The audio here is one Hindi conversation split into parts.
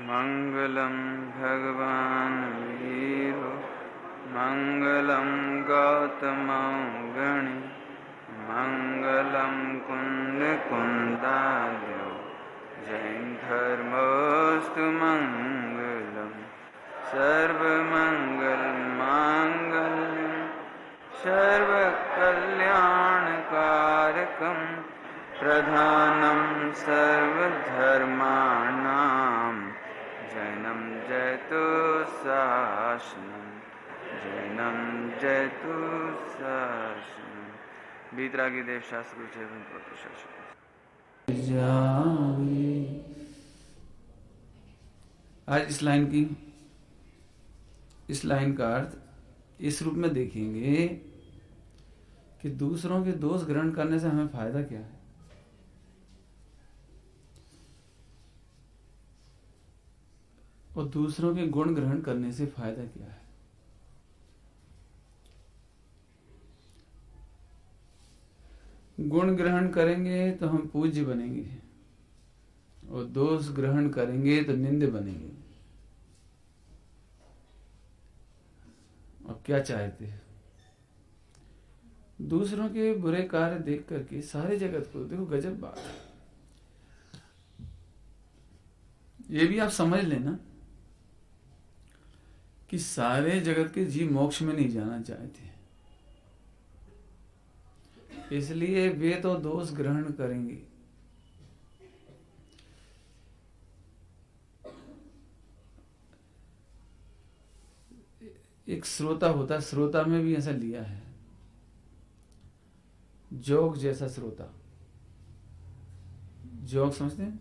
मंगलम भगवान वीरो मंगलम गौतम गणि मंगलम कुंद कुंदार्यो जैन धर्मोस्तु मंगलम सर्वमंगल मांगल्यम सर्वकल्याणकारकम प्रधानम सर्वधर्माणां जैनम जयतु शासनम जैनम जयतु शासनम। बीतरागी देव शास्त्र आज इस लाइन का अर्थ इस रूप में देखेंगे कि दूसरों के दोष ग्रहण करने से हमें फायदा क्या है, और दूसरों के गुण ग्रहण करने से फायदा क्या है। गुण ग्रहण करेंगे तो हम पूज्य बनेंगे, और दोष ग्रहण करेंगे तो निंद्य बनेंगे। अब क्या चाहते हैं? दूसरों के बुरे कार्य देख करके सारे जगत को, देखो गजब बात है, ये भी आप समझ लेना कि सारे जगत के जीव मोक्ष में नहीं जाना चाहते, इसलिए वे तो दोष ग्रहण करेंगे। एक श्रोता होता है, श्रोता में भी ऐसा लिया है, जोग जैसा श्रोता। जोग समझते हैं?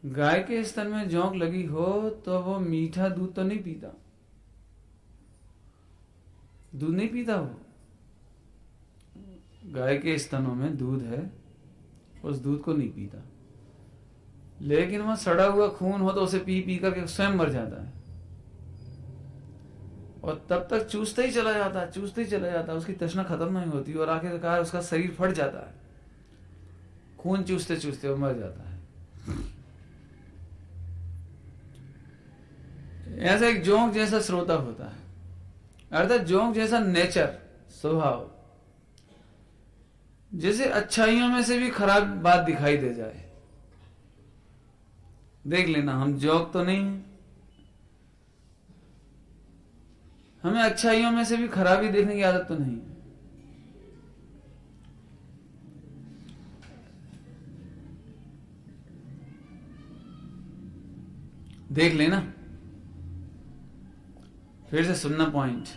गाय के स्तन में जोंक लगी हो तो वो मीठा दूध तो नहीं पीता, दूध नहीं पीता वो। गाय के स्तनों में दूध है, उस दूध को नहीं पीता, लेकिन वह सड़ा हुआ खून हो तो उसे पी पी करके स्वयं मर जाता है, और तब तक चूसते ही चला जाता है, चूसते ही चला जाता है, उसकी तृष्णा खत्म नहीं होती, और आखिरकार उसका शरीर फट जाता है, खून चूसते चूसते वो मर जाता है। ऐसा एक जोंक जैसा श्रोता होता है, अर्थात जोंक जैसा नेचर, स्वभाव। जैसे अच्छाइयों में से भी खराब बात दिखाई दे जाए, देख लेना हम जोंक तो नहीं है, हमें अच्छाइयों में से भी खराबी देखने की आदत तो नहीं है। देख लेना, फिर से सुनना पॉइंट।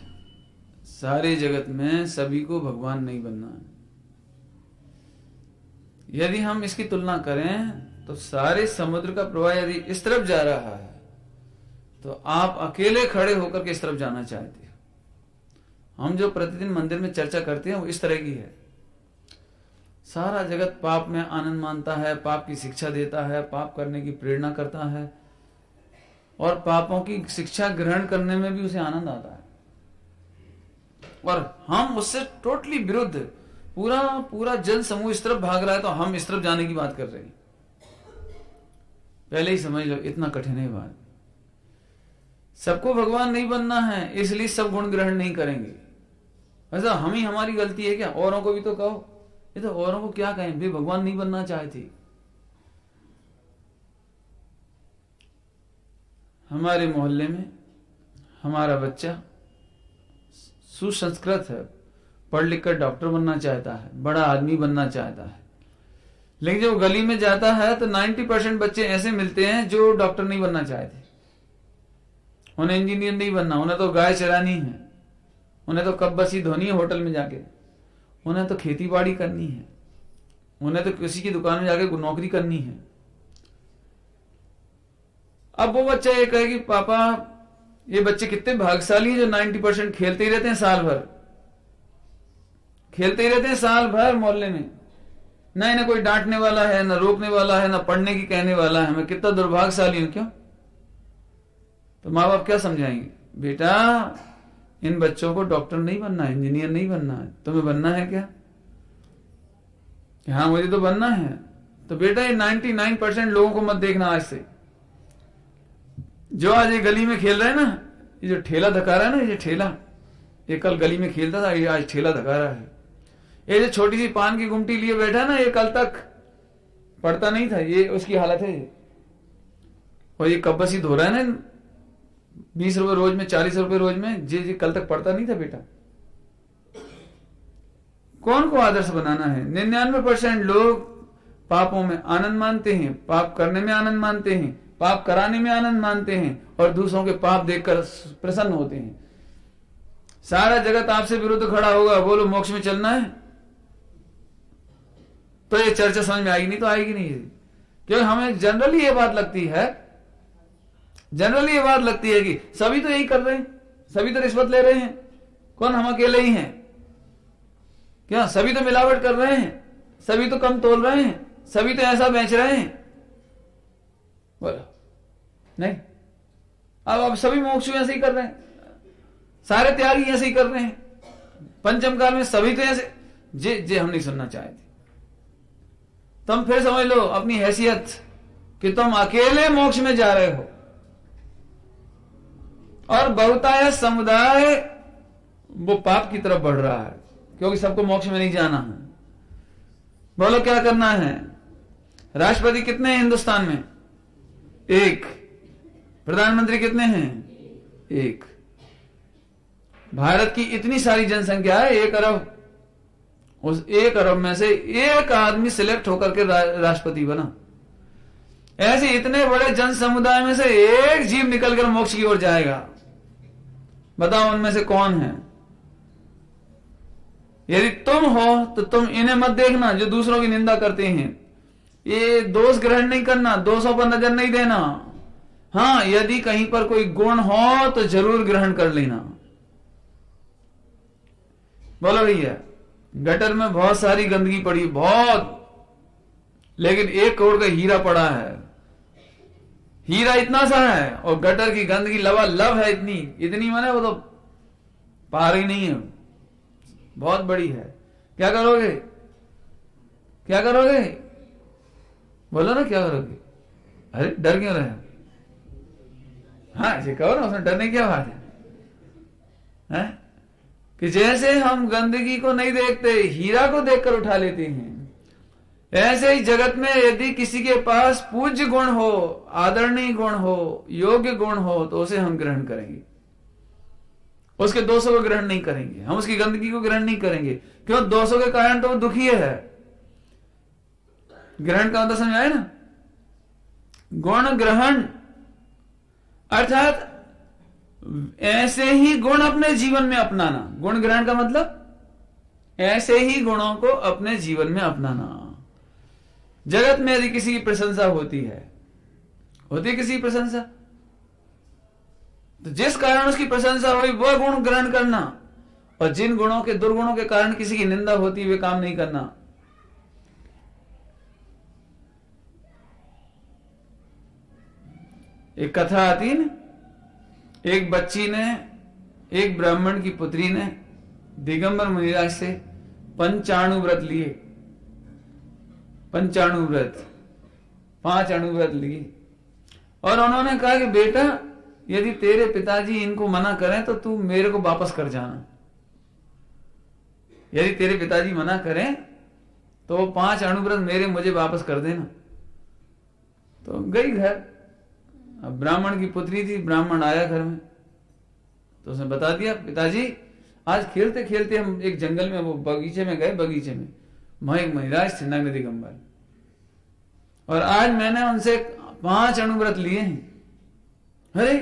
सारे जगत में सभी को भगवान नहीं बनना है। यदि हम इसकी तुलना करें तो सारे समुद्र का प्रवाह यदि इस तरफ जा रहा है तो आप अकेले खड़े होकर के इस तरफ जाना चाहते हो। हम जो प्रतिदिन मंदिर में चर्चा करते हैं वो इस तरह की है। सारा जगत पाप में आनंद मानता है, पाप की शिक्षा देता है, पाप करने की प्रेरणा करता है, और पापों की शिक्षा ग्रहण करने में भी उसे आनंद आता है, और हम उससे टोटली विरुद्ध, पूरा पूरा जन समूह इस तरफ भाग रहा है तो हम इस तरफ जाने की बात कर रहे हैं। पहले ही समझ लो, इतना कठिन है बात। सबको भगवान नहीं बनना है, इसलिए सब गुण ग्रहण नहीं करेंगे। ऐसा हम ही, हमारी गलती है क्या? औरों को भी तो कहो। ये तो औरों को क्या कहें, वे भगवान नहीं बनना चाहते। हमारे मोहल्ले में हमारा बच्चा सुसंस्कृत है, पढ़ लिख कर डॉक्टर बनना चाहता है, बड़ा आदमी बनना चाहता है, लेकिन जब गली में जाता है तो 90% बच्चे ऐसे मिलते हैं जो डॉक्टर नहीं बनना चाहते। उन्हें इंजीनियर नहीं बनना, उन्हें तो गाय चरानी है, उन्हें तो कब्बसी धोनी है होटल में जाके, उन्हें तो खेती बाड़ी करनी है, उन्हें तो किसी की दुकान में जाके नौकरी करनी है। अब वो बच्चा ये कहे कि पापा ये बच्चे कितने भाग्यशाली हैं जो 90% खेलते ही रहते हैं, साल भर खेलते ही रहते हैं, साल भर मोहल्ले में, ना इन्हें कोई डांटने वाला है, ना रोकने वाला है, ना पढ़ने की कहने वाला है। मैं कितना दुर्भाग्यशाली हूं। क्यों? तो माँ बाप क्या समझाएंगे? बेटा इन बच्चों को डॉक्टर नहीं बनना है, इंजीनियर नहीं बनना है, तुम्हें बनना है क्या? हाँ मुझे तो बनना है। तो बेटा ये 99% लोगों को मत देखना आज से, जो आज ये गली में खेल रहे हैं ना, ये जो ठेला धका रहा है ना, ये ठेला, ये कल गली में खेलता था, ये आज ठेला धका रहा है। ये जो छोटी सी पान की गुमटी लिए बैठा ना, ये कल तक पढ़ता नहीं था, ये उसकी हालत है। और ये कब बसी धो रहा है ना 20 रुपए रोज में, 40 रुपए रोज में, जी कल तक पढ़ता नहीं था बेटा। कौन को आदर्श बनाना है? 99% लोग पापों में आनंद मानते हैं, पाप करने में आनंद मानते हैं, पाप कराने में आनंद मानते हैं, और दूसरों के पाप देखकर प्रसन्न होते हैं। सारा जगत आपसे विरुद्ध खड़ा होगा, बोलो मोक्ष में चलना है, तो ये चर्चा समझ में आएगी नहीं, तो आएगी नहीं। क्योंकि हमें जनरली ये बात लगती है, जनरली ये बात लगती है कि सभी तो यही कर रहे हैं, सभी तो रिश्वत ले रहे हैं, कौन हम अकेले ही हैं क्या? सभी तो मिलावट कर रहे हैं, सभी तो कम तोल रहे हैं, सभी तो ऐसा बेच रहे हैं। बोलो नहीं, अब सभी मोक्षु ऐसे ही कर रहे हैं, सारे त्यागी ऐसे ही कर रहे हैं, पंचम काल में सभी तो ऐसे। जे हम नहीं सुनना चाहते। तुम फिर समझ लो अपनी हैसियत कि तुम अकेले मोक्ष में जा रहे हो, और बहुतायत समुदाय वो पाप की तरफ बढ़ रहा है, क्योंकि सबको मोक्ष में नहीं जाना है। बोलो क्या करना है? राष्ट्रपति कितने हैं हिंदुस्तान में? 1। प्रधानमंत्री कितने हैं? 1। भारत की इतनी सारी जनसंख्या है 1 अरब। उस 1 अरब में से 1 आदमी सिलेक्ट होकर के राष्ट्रपति बना। ऐसे इतने बड़े जन समुदाय में से 1 जीव निकलकर मोक्ष की ओर जाएगा। बताओ उनमें से कौन है? यदि तुम हो तो तुम इन्हें मत देखना जो दूसरों की निंदा करते हैं। ये दोष ग्रहण नहीं करना, दोषों पर नजर नहीं देना। हाँ, यदि कहीं पर कोई गुण हो तो जरूर ग्रहण कर लेना। बोलो भैया, गटर में बहुत सारी गंदगी पड़ी, बहुत, लेकिन 1 करोड़ का हीरा पड़ा है। हीरा इतना सा है और गटर की गंदगी लबालब है, इतनी माने वो तो पार ही नहीं है, बहुत बड़ी है। क्या करोगे? क्या करोगे? बोलो ना, क्या करोगे? अरे डर क्यों रहे? हाँ ऐसे कहो ना, उसमें डरने की क्या बात है? कि जैसे हम गंदगी को नहीं देखते, हीरा को देखकर उठा लेते हैं, ऐसे ही जगत में यदि किसी के पास पूज्य गुण हो, आदरणीय गुण हो, योग्य गुण हो, तो उसे हम ग्रहण करेंगे। उसके दोषों को ग्रहण नहीं करेंगे, हम उसकी गंदगी को ग्रहण नहीं करेंगे। क्यों? दोषों के कारण तो वो दुखी है। ग्रहण का मतलब समझ आया ना? गुण ग्रहण अर्थात ऐसे ही गुण अपने जीवन में अपनाना। गुण ग्रहण का मतलब ऐसे ही गुणों को अपने जीवन में अपनाना। जगत में यदि किसी की प्रशंसा होती है किसी की प्रशंसा, तो जिस कारण उसकी प्रशंसा हुई वह गुण ग्रहण करना, और जिन गुणों के, दुर्गुणों के कारण किसी की निंदा होती है वे काम नहीं करना। एक कथा आती है ना, एक बच्ची ने, एक ब्राह्मण की पुत्री ने दिगंबर मुनिराज से पंचाणु व्रत लिए। पंचाणु व्रत, 5 अणु व्रत लिए, और उन्होंने कहा कि बेटा यदि तेरे पिताजी इनको मना करें तो तू मेरे को वापस कर जाना। यदि तेरे पिताजी मना करें तो वो 5 अणु व्रत मुझे वापस कर देना। तो गई घर। अब ब्राह्मण की पुत्री थी, ब्राह्मण आया घर में, तो उसने बता दिया पिताजी आज खेलते खेलते हम एक जंगल में, वो बगीचे में गए, बगीचे में वहां एक महिराज थे नग्न दिगंबर, और आज मैंने उनसे 5 अणु व्रत लिए हैं। अरे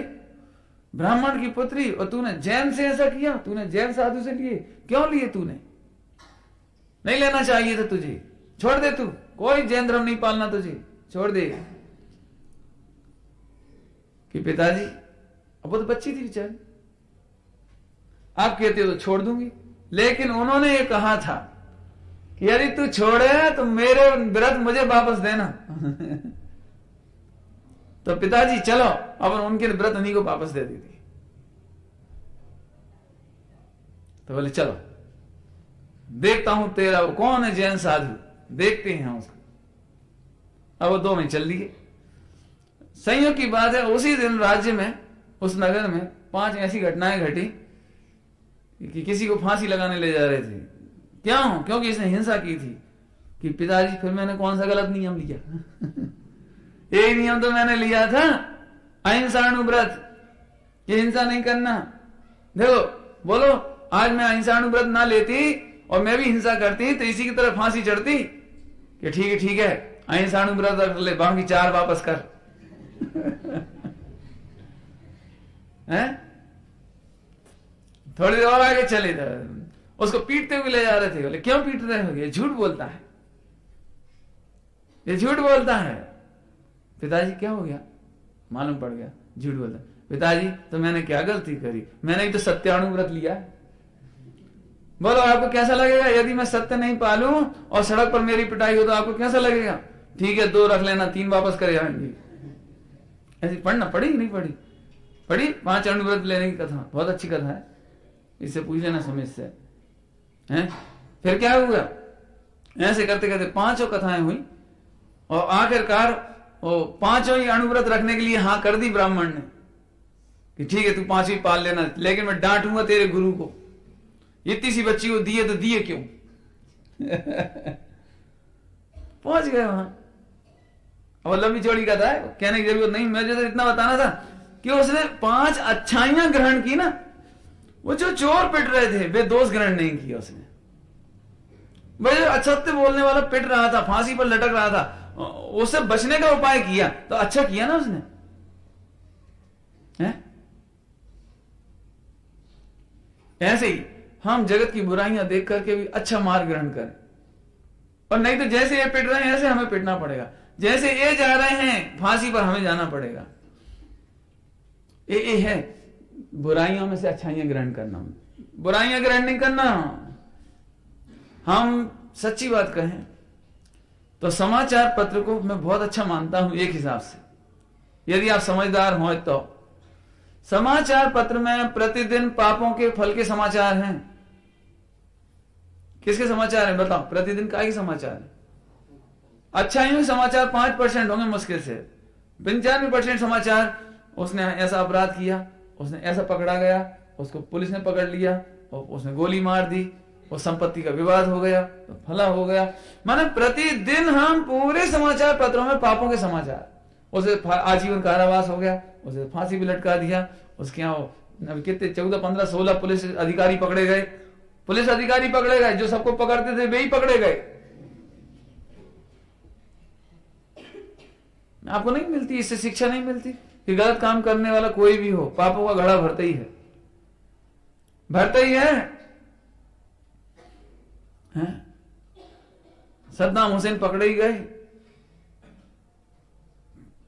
ब्राह्मण की पुत्री, और तूने जैन से ऐसा किया? तूने जैन साधु से लिए? क्यों लिए तूने? नहीं लेना चाहिए था तुझे, छोड़ दे, तू कोई जैन धर्म नहीं पालना तुझे, छोड़ दे। कि पिताजी, अब वो तो बच्ची थी बेचारी, आप कहते हो तो छोड़ दूंगी, लेकिन उन्होंने ये कहा था कि यदि तू छोड़े तो मेरे व्रत मुझे वापस देना। तो पिताजी चलो, अब उनके व्रत उन्हीं को वापस दे देती। तो बोले चलो देखता हूं तेरा वो कौन है जैन साधु, देखते हैं उसको। अब वो 2 में चल दिए। संयोग की बात है, उसी दिन राज्य में, उस नगर में 5 ऐसी घटनाएं घटी कि किसी को फांसी लगाने ले जा रहे थे। क्यों? क्योंकि इसने हिंसा की थी। कि पिताजी फिर मैंने कौन सा गलत नियम लिया? एक नियम तो मैंने लिया था, अहिंसाणुव्रत, ये हिंसा नहीं करना। देखो, बोलो, आज मैं अहिंसाणुव्रत ना लेती और मैं भी हिंसा करती तो इसी की तरफ फांसी चढ़ती कि ठीक है अहिंसाणुव्रत रख ले, बाकी 4 वापस कर। हैं? थोड़ी देर और आगे चले थे, उसको पीटते हुए ले जा रहे थे। बोले क्यों पीट रहे हो? ये झूठ बोलता है, ये झूठ बोलता है। पिताजी क्या हो गया? मालूम पड़ गया झूठ बोलता है। पिताजी तो मैंने क्या गलती करी? मैंने ही तो सत्याणुव्रत लिया। बोलो आपको कैसा लगेगा यदि मैं सत्य नहीं पालूं और सड़क पर मेरी पिटाई हो तो आपको कैसा लगेगा? ठीक है 2 रख लेना, 3 वापस करे आएंगे। ऐसी पढ़ना पड़ी नहीं पढ़ी? पढ़ी 5 अणुव्रत लेने की कथा, बहुत अच्छी कथा है, इससे पूछ लेना समय से। हैं? फिर क्या हुआ? ऐसे करते करते 5 कथाएं हुई और आखिरकार वो 5 ही अणुव्रत रखने के लिए हाँ कर दी ब्राह्मण ने कि ठीक है तू 5 पाल लेना, लेकिन मैं डांटूंगा तेरे गुरु को। इतनी सी बच्ची को दिए तो दिए क्यों? पहुंच गए वहां। अब लंबी चौड़ी कथा है, कहने की जरूरत नहीं, मुझे तो इतना बताना था कि उसने 5 अच्छाइयां ग्रहण की ना। वो जो चोर पिट रहे थे वे दोष ग्रहण नहीं किया उसने। भाई असत्य बोलने वाला पिट रहा था, फांसी पर लटक रहा था, उससे बचने का उपाय किया तो अच्छा किया ना उसने। है? ऐसे ही हम जगत की बुराइयां देख करके भी अच्छा मार्ग ग्रहण करें, और नहीं तो जैसे ये पिट रहे हैं ऐसे हमें पिटना पड़ेगा, जैसे ये जा रहे हैं फांसी पर हमें जाना पड़ेगा। ये है बुराइयों में से अच्छाइयां ग्रहण करना, बुराइयां ग्रहण नहीं करना। हम सच्ची बात कहें तो समाचार पत्र को मैं बहुत अच्छा मानता हूं एक हिसाब से, यदि आप समझदार हो तो। समाचार पत्र में प्रतिदिन पापों के फल के समाचार हैं। किसके समाचार हैं बताओ? प्रतिदिन का ही समाचार है। अच्छाइयों के समाचार 5% होंगे मुश्किल से। 95% समाचार उसने ऐसा अपराध किया, उसने ऐसा पकड़ा गया, उसको पुलिस ने पकड़ लिया और उसने गोली मार दी, और संपत्ति का विवाद हो गया तो फला हो गया। माने प्रतिदिन हम पूरे समाचार पत्रों में पापों के समाचार। उसे आजीवन कारावास हो गया, उसे फांसी भी लटका दिया, उसके यहाँ कितने 14, 15, 16 पुलिस अधिकारी पकड़े गए। पुलिस अधिकारी पकड़े गए, जो सबको पकड़ते थे वे ही पकड़े गए। आपको नहीं मिलती इससे शिक्षा? नहीं मिलती कि गलत काम करने वाला कोई भी हो पापों का घड़ा भरता ही है, भरता ही है। सद्दाम हुसैन पकड़े ही गए।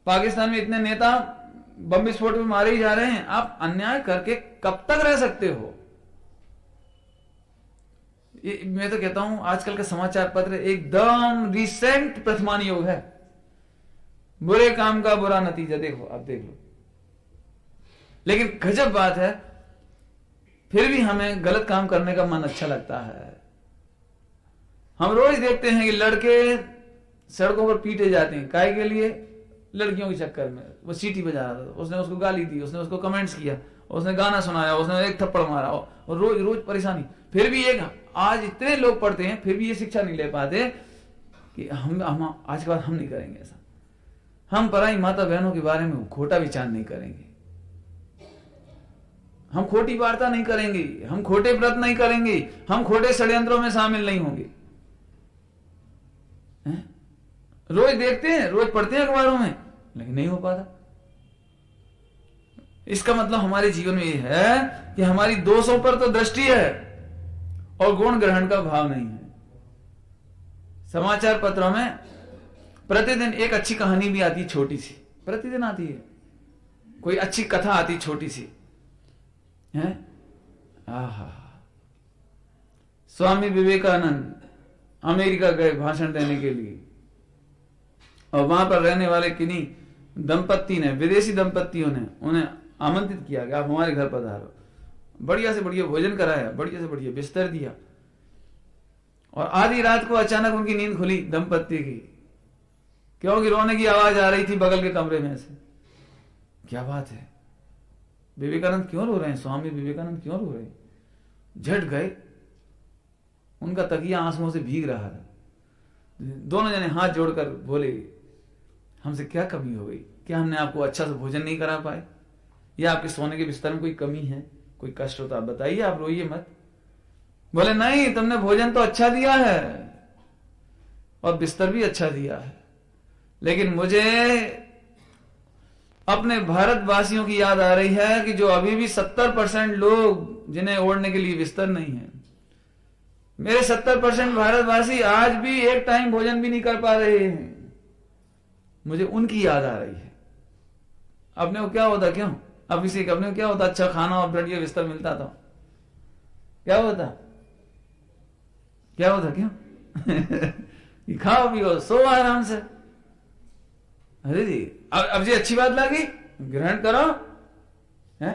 पाकिस्तान में इतने नेता बम विस्फोट में मारे ही जा रहे हैं। आप अन्याय करके कब तक रह सकते हो? मैं तो कहता हूं आजकल का समाचार पत्र एकदम रिसेंट प्रथमान योग है। बुरे काम का बुरा नतीजा देखो, आप देख लो। लेकिन गजब बात है, फिर भी हमें गलत काम करने का मन अच्छा लगता है। हम रोज देखते हैं कि लड़के सड़कों पर पीटे जाते हैं, काहे के लिए? लड़कियों के चक्कर में। वो सीटी बजा रहा था, उसने उसको गाली दी, उसने उसको कमेंट्स किया, उसने गाना सुनाया, उसने एक थप्पड़ मारा, और रोज रोज परेशानी। फिर भी एक आज इतने लोग पढ़ते हैं फिर भी ये शिक्षा नहीं ले पाते कि हम आज के बाद हम नहीं करेंगे ऐसा। हम पराई माता बहनों के बारे में खोटा विचार नहीं करेंगे, हम खोटी वार्ता नहीं करेंगे, हम खोटे व्रत नहीं करेंगे, हम खोटे षड्यंत्रों में शामिल नहीं होंगे। रोज देखते हैं, रोज पढ़ते हैं अखबारों में, लेकिन नहीं हो पाता। इसका मतलब हमारे जीवन में यह है कि हमारी दोषों पर तो दृष्टि है और गुण ग्रहण का भाव नहीं है। समाचार पत्रों में प्रतिदिन एक अच्छी कहानी भी आती है, छोटी सी, प्रतिदिन आती है। कोई अच्छी कथा आती छोटी सी है। आहा, स्वामी विवेकानंद अमेरिका गए भाषण देने के लिए, और वहां पर रहने वाले किन्हीं दंपत्ति ने, विदेशी दंपत्तियों ने उन्हें आमंत्रित किया कि आप हमारे घर पधारो। बढ़िया से बढ़िया भोजन कराया, बढ़िया से बढ़िया बिस्तर दिया, और आधी रात को अचानक उनकी नींद खुली दंपत्ति की, क्योंकि रोने की आवाज आ रही थी बगल के कमरे में से। क्या बात है, विवेकानंद क्यों रो रहे हैं, स्वामी विवेकानंद क्यों रो रहे हैं? झट गए, उनका तकिया आंसुओं से भीग रहा था। दोनों जने हाथ जोड़कर बोले, हमसे क्या कमी हो गई? क्या हमने आपको अच्छा से भोजन नहीं करा पाए, या आपके सोने के बिस्तर में कोई कमी है, कोई कष्ट होता है बताइए, आप रोइए मत। बोले नहीं, तुमने भोजन तो अच्छा दिया है और बिस्तर भी अच्छा दिया है, लेकिन मुझे अपने भारतवासियों की याद आ रही है कि जो अभी भी 70% लोग जिन्हें ओढ़ने के लिए बिस्तर नहीं है। मेरे 70% भारतवासी आज भी एक टाइम भोजन भी नहीं कर पा रहे हैं। मुझे उनकी याद आ रही है। अपने को क्या होता, क्यों अब इसी अपने को क्या होता, अच्छा खाना और बढ़िया बिस्तर मिलता था, क्या होता, क्या होता, क्यों खाओ पियो सो आराम से। अरे जी अब जी अच्छी बात लगी, ग्रहण करो है।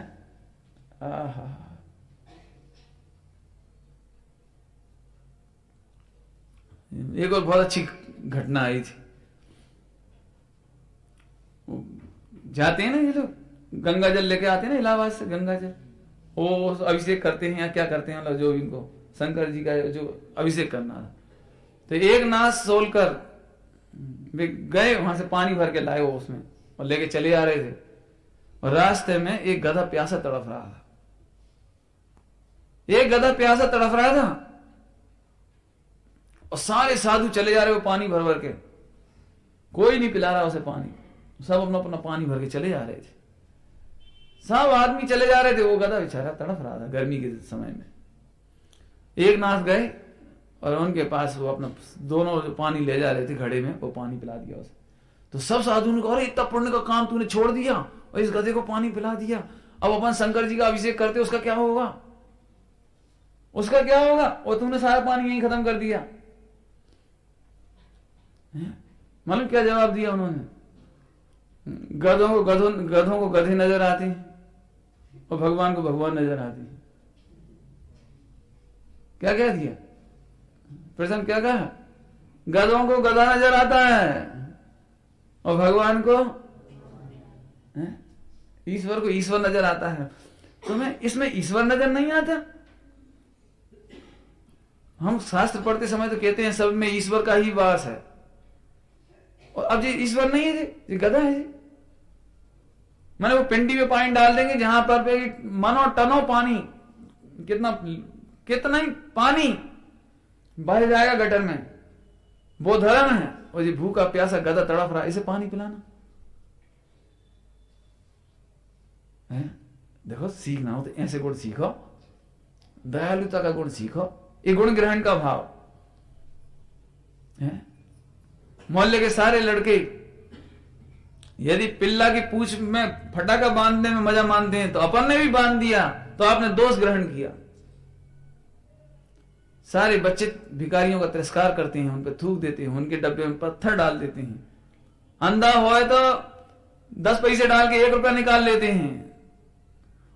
एक और बहुत अच्छी घटना आई थी। जाते हैं ना ये लोग, गंगा जल लेके आते हैं ना इलाहाबाद से, गंगा जल वो अभिषेक करते हैं या क्या करते हैं, मतलब जो इनको शंकर जी का जो अभिषेक करना था, तो एक नाथ सोलकर वे गए, वहां से पानी भर के लाए वो उसमें और लेके चले आ रहे थे, और रास्ते में एक गधा प्यासा तड़फ रहा था। एक गधा प्यासा तड़फ रहा था और सारे साधु चले जा रहे हो पानी भर भर के, कोई नहीं पिला रहा उसे पानी, सब अपना अपना पानी भर के चले जा रहे थे, सब आदमी चले जा रहे थे, वो गधा बेचारा तड़फ रहा था गर्मी के समय में। एक नाथ गए और उनके पास वो अपना दोनों जो पानी ले जा रहे थे घड़े में, वो पानी पिला दिया उसे। तो सब साधु ने कहा, अरे इतना पुण्य का काम तूने छोड़ दिया और इस गधे को पानी पिला दिया, अब अपन शंकर जी का अभिषेक करते उसका क्या होगा, उसका क्या होगा, और तुमने सारा पानी यहीं खत्म कर दिया। मालूम क्या जवाब दिया उन्होंने? गधों को गधे नजर आते हैं और भगवान को भगवान नजर आते हैं। क्या कह दिया प्रसन्न, क्या कहा? गधों को गधा नजर आता है और भगवान को, ईश्वर को ईश्वर नजर आता है। तुम्हें इसमें ईश्वर नजर नहीं आता? हम शास्त्र पढ़ते समय तो कहते हैं सब में ईश्वर का ही वास है, और अब जी ईश्वर नहीं है जी गधा है जी। मैंने वो पिंडी में पानी डाल देंगे जहां पर मनो टनो पानी, कितना ही पानी बह जाएगा गटर में, वो धर्म है। और ये भूखा प्यासा गधा तड़प रहा, इसे पानी पिलाना है। देखो सीखना हो तो ऐसे गुण सीखो, दयालुता का गुण सीखो, ये गुण ग्रहण का भाव है। मोहल्ले के सारे लड़के यदि पिल्ला की पूंछ में फटाका बांधने में मजा मानते हैं तो अपन ने भी बांध दिया, तो आपने दोष ग्रहण किया। सारे बच्चे भिखारियों का तिरस्कार करते हैं, उन पर थूक देते हैं, उनके डब्बे में पत्थर डाल देते हैं। अंधा होए तो 10 पैसे डाल के 1 रुपया निकाल लेते हैं,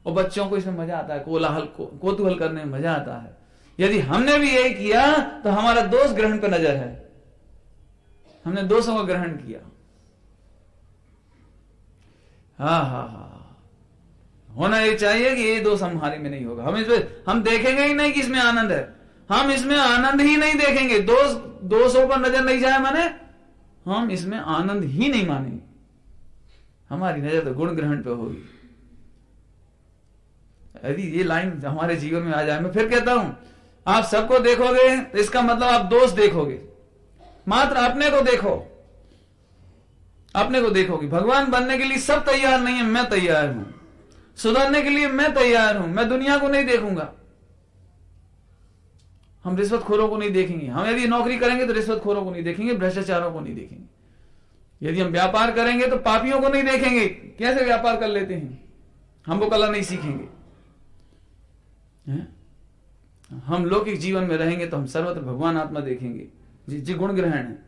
और बच्चों को इसमें मजा आता है, कौतूहल करने में मजा आता है। यदि हमने भी यही किया तो हमारा दोष ग्रहण पर नजर है, हमने दोषों का ग्रहण किया। होना ये चाहिए कि ये दोष हमारे में नहीं होगा। हम देखेंगे ही नहीं कि इसमें आनंद है, हम इसमें आनंद ही नहीं देखेंगे। दोषों पर नजर नहीं जाए माने हम इसमें आनंद ही नहीं मानेंगे। हमारी नजर तो गुण ग्रहण पे होगी। यदि ये लाइन हमारे जीवन में आ जाए, मैं फिर कहता हूं, आप सबको देखोगे तो इसका मतलब आप दोष देखोगे, मात्र अपने को देखो, अपने को देखोगे। भगवान बनने के लिए सब तैयार नहीं है, मैं तैयार हूं। सुधरने के लिए मैं तैयार हूं, मैं दुनिया को नहीं देखूंगा। हम रिश्वतखोरों को नहीं देखेंगे। हम यदि नौकरी करेंगे तो रिश्वतखोरों को नहीं देखेंगे, भ्रष्टाचारों को नहीं देखेंगे। यदि हम व्यापार करेंगे तो पापियों को नहीं देखेंगे, कैसे व्यापार कर लेते हैं, हम वो कला नहीं सीखेंगे। हम लौकिक जीवन में रहेंगे तो हम सर्वत्र भगवान आत्मा देखेंगे। जी गुण ग्रहण है,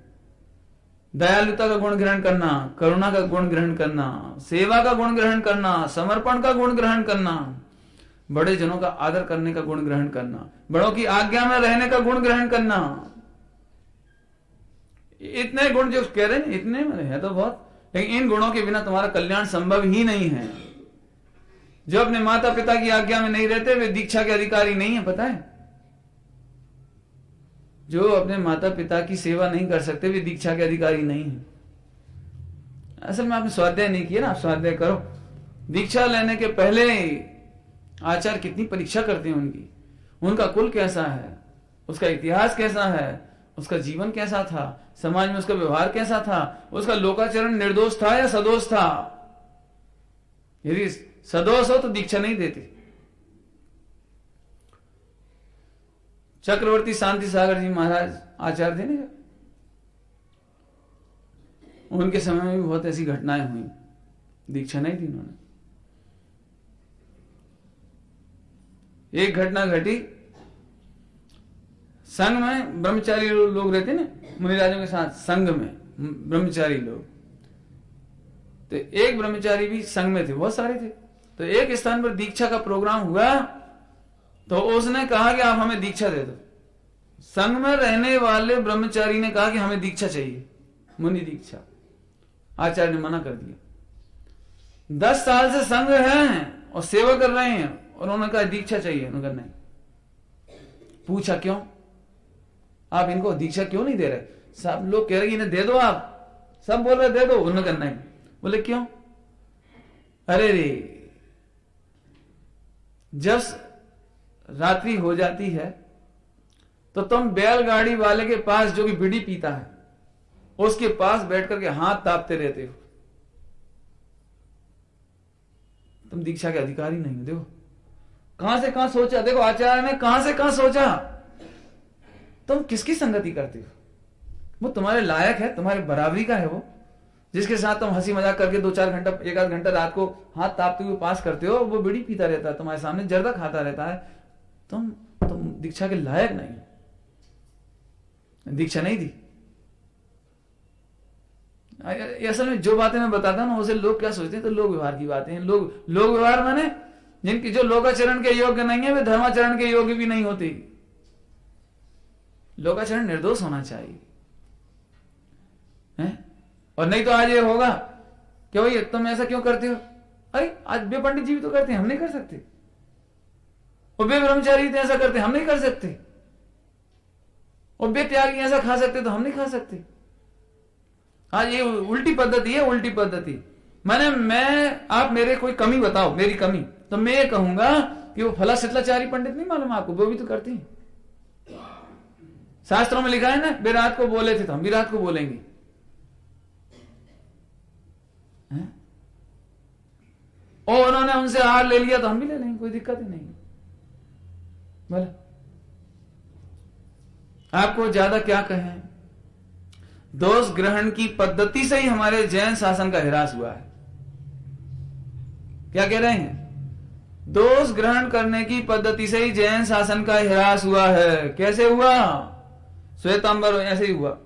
दयालुता का गुण ग्रहण करना, करुणा का गुण ग्रहण करना, सेवा का गुण ग्रहण करना, समर्पण का गुण ग्रहण करना, बड़े जनों का आदर करने का गुण ग्रहण करना, बड़ों की आज्ञा में रहने का गुण ग्रहण करना। इतने गुण जो कह रहे हैं, इतने में है तो बहुत, लेकिन इन गुणों के बिना तुम्हारा कल्याण संभव ही नहीं है। जो अपने माता पिता की आज्ञा में नहीं रहते वे दीक्षा के अधिकारी नहीं है, पता है? जो अपने माता पिता की सेवा नहीं कर सकते वे दीक्षा के अधिकारी नहीं है। असल में आपने स्वाध्याय नहीं किया ना, आप स्वाध्याय करो। दीक्षा लेने के पहले आचार्य कितनी परीक्षा करते हैं उनकी, उनका कुल कैसा है, उसका इतिहास कैसा है, उसका जीवन कैसा था, समाज में उसका व्यवहार कैसा था, उसका लोकाचरण निर्दोष था या सदोष था। यदि सदोष हो तो दीक्षा नहीं देते। चक्रवर्ती शांति सागर जी महाराज आचार्य थे ना, उनके समय में भी बहुत ऐसी घटनाएं हुई, दीक्षा नहीं दी उन्होंने। एक घटना घटी, संघ में ब्रह्मचारी लोग रहते ना मुनिराजों के साथ, संघ में ब्रह्मचारी लोग, तो एक ब्रह्मचारी भी संघ में थे, बहुत सारे थे। तो एक स्थान पर दीक्षा का प्रोग्राम हुआ तो उसने कहा कि आप हमें दीक्षा दे दो। संघ में रहने वाले ब्रह्मचारी ने कहा कि हमें दीक्षा चाहिए, मुनि दीक्षा। आचार्य ने मना कर दिया। 10 साल से संघ हैं और सेवा कर रहे हैं और उन्होंने कहा दीक्षा चाहिए। उन्होंने कहा नहीं। पूछा क्यों, आप इनको दीक्षा क्यों नहीं दे रहे? सब लोग कह रहे इन्हें दे दो, आप सब बोल रहे दे दो। उन्होंने कहा नहीं। बोले क्यों? अरे रे, जब रात्रि हो जाती है तो तुम बैलगाड़ी वाले के पास, जो कि बीड़ी पीता है, उसके पास बैठ करके हाथ तापते रहते हो। तुम दीक्षा के अधिकारी नहीं हो। देखो कहां से कहां सोचा, देखो आचार्य ने कहां से कहां सोचा। तुम किसकी संगति करते हो? वो तुम्हारे लायक है, तुम्हारे बराबरी का है वो, जिसके साथ तुम हंसी मजाक करके 2-4 घंटा, 1-8 घंटा रात को हाथ तापते हुए पास करते हो, वो बीड़ी पीता रहता है तुम्हारे सामने, जर्दा खाता रहता है। तुम दीक्षा के लायक नहीं, दीक्षा नहीं दी। असल में जो बातें मैं बताता हूं ना, उसे लोग क्या सोचते हैं, तो लोग व्यवहार की बातें हैं। लोग व्यवहार माने जिनकी जो लोकाचरण के योग्य नहीं है वे धर्माचरण के योग्य भी नहीं होते। लोकाचरण निर्दोष होना चाहिए है? और नहीं तो आज ये होगा कि भाई तुम ऐसा क्यों करते हो? अरे आज बे पंडित जी भी तो करते हैं, हम नहीं कर सकते। और बे ब्रह्मचारी तो ऐसा करते, हम नहीं कर सकते। और बे त्यागी ऐसा खा सकते तो हम नहीं खा सकते। आज ये उल्टी पद्धति है, उल्टी पद्धति। मैं आप मेरे कोई कमी बताओ, मेरी कमी, तो मैं ये कहूंगा कि वो फला शितलाचारी पंडित नहीं मालूम आपको, वो भी तो करते हैं। शास्त्रों में लिखा है ना, वे रात को बोले थे तो हम भी रात को बोलेंगे। और उन्होंने उनसे हार ले लिया तो हम भी ले लेंगे, कोई दिक्कत ही नहीं। बोला आपको ज्यादा क्या कहें, दोष ग्रहण की पद्धति से ही हमारे जैन शासन का ह्रास हुआ है। क्या कह रहे हैं? दोष ग्रहण करने की पद्धति से ही जैन शासन का ह्रास हुआ है। कैसे हुआ? श्वेतांबर ऐसे ही हुआ।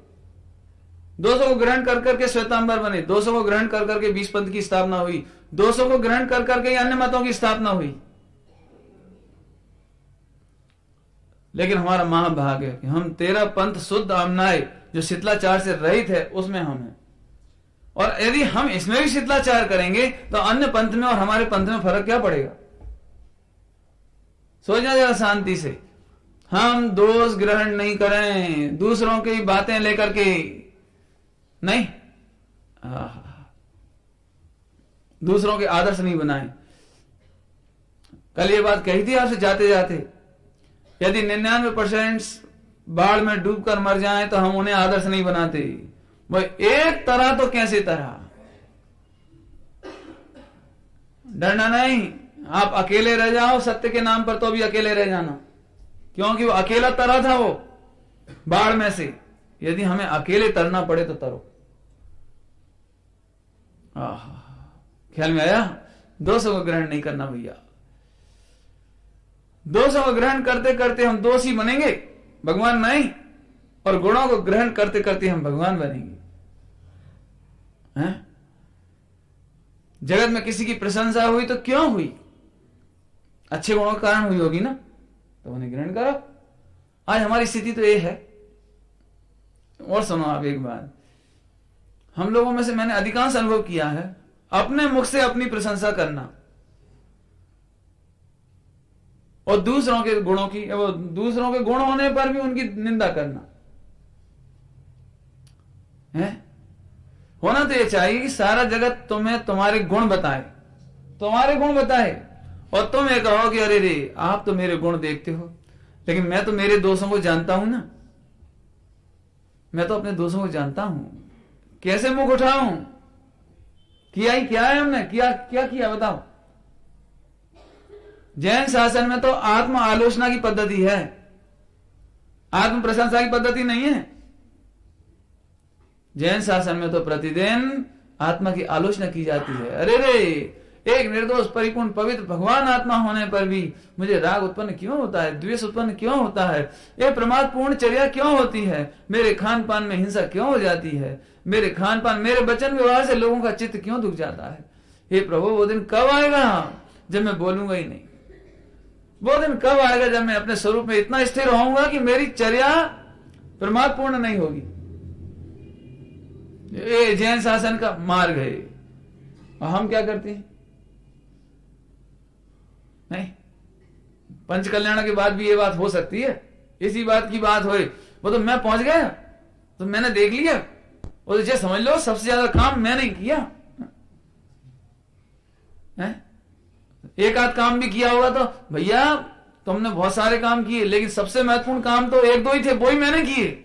दोषों को ग्रहण कर करके श्वेतांबर बने, दोषों को ग्रहण कर करके बीस पंथ की स्थापना हुई, दोषों को ग्रहण कर करके अन्य मतों की स्थापना हुई। लेकिन हमारा महाभाग्य है कि हम 13 पंथ शुद्ध आमनाय जो शितलाचार से रहित है उसमें हम हैं। और यदि हम इसमें भी शितलाचार करेंगे तो अन्य पंथ में और हमारे पंथ में फर्क क्या पड़ेगा? सोचना जरा शांति से। हम दोष ग्रहण नहीं करें, दूसरों की बातें लेकर के नहीं, दूसरों के आदर्श नहीं बनाएं। कल ये बात कही थी आपसे जाते जाते, यदि 99% बाढ़ में डूबकर मर जाएं तो हम उन्हें आदर्श नहीं बनाते। वो एक तरह तो कैसे तरह, डरना नहीं। आप अकेले रह जाओ सत्य के नाम पर तो भी अकेले रह जाना, क्योंकि वो अकेला तरा था वो बाढ़ में से। यदि हमें अकेले तरना पड़े तो तरो। ख्याल में आया? दोषों को ग्रहण नहीं करना भैया। दोषों को ग्रहण करते करते हम दोषी बनेंगे, भगवान नहीं। और गुणों को ग्रहण करते करते हम भगवान बनेंगे। हैं? जगत में किसी की प्रशंसा हुई तो क्यों हुई? अच्छे गुणों के कारण हुई होगी ना, तो उन्हें ग्रहण करो। आज हमारी स्थिति तो ये है। और सुनो आप एक बात, हम लोगों में से मैंने अधिकांश अनुभव किया है, अपने मुख से अपनी प्रशंसा करना और दूसरों के गुणों की, वो दूसरों के गुण होने पर भी उनकी निंदा करना है। होना तो ये चाहिए कि सारा जगत तुम्हें तुम्हारे गुण बताए, तुम्हारे गुण बताए, और तुम ये कहो कि अरे रे आप तो मेरे गुण देखते हो, लेकिन मैं तो मेरे दोषों को जानता हूं ना, मैं तो अपने दोषों को जानता हूं, कैसे मुख उठाऊं, किया ही क्या है हमने, क्या किया बताओ। जैन शासन में तो आत्म आलोचना की पद्धति है, आत्म प्रशंसा की पद्धति नहीं है। जैन शासन में तो प्रतिदिन आत्मा की आलोचना की जाती है। अरे रे, एक निर्दोष परिपूर्ण पवित्र भगवान आत्मा होने पर भी मुझे राग उत्पन्न क्यों होता है, द्वेष उत्पन्न क्यों होता है, ये प्रमादपूर्ण चर्या क्यों होती है, मेरे खान पान में हिंसा क्यों हो जाती है, मेरे खान पान मेरे वचन व्यवहार से लोगों का चित्त क्यों दुख जाता है। हे प्रभु, वो दिन कब आएगा जब मैं बोलूंगा ही नहीं, वो दिन कब आएगा जब मैं अपने स्वरूप में इतना स्थिर होऊंगा कि मेरी चर्या प्रमादपूर्ण नहीं होगी। ये जैन शासन का मार्ग है। और हम क्या करते हैं, नहीं, पंच कल्याण के बाद भी ये बात हो सकती है, इसी बात की बात होए, वो तो मैं पहुंच गया तो मैंने देख लिया, और ये समझ लो सबसे ज्यादा काम मैंने किया है। एक आध काम भी किया होगा तो भैया तुमने बहुत सारे काम किए, लेकिन सबसे महत्वपूर्ण काम तो एक दो ही थे, वो ही मैंने किए।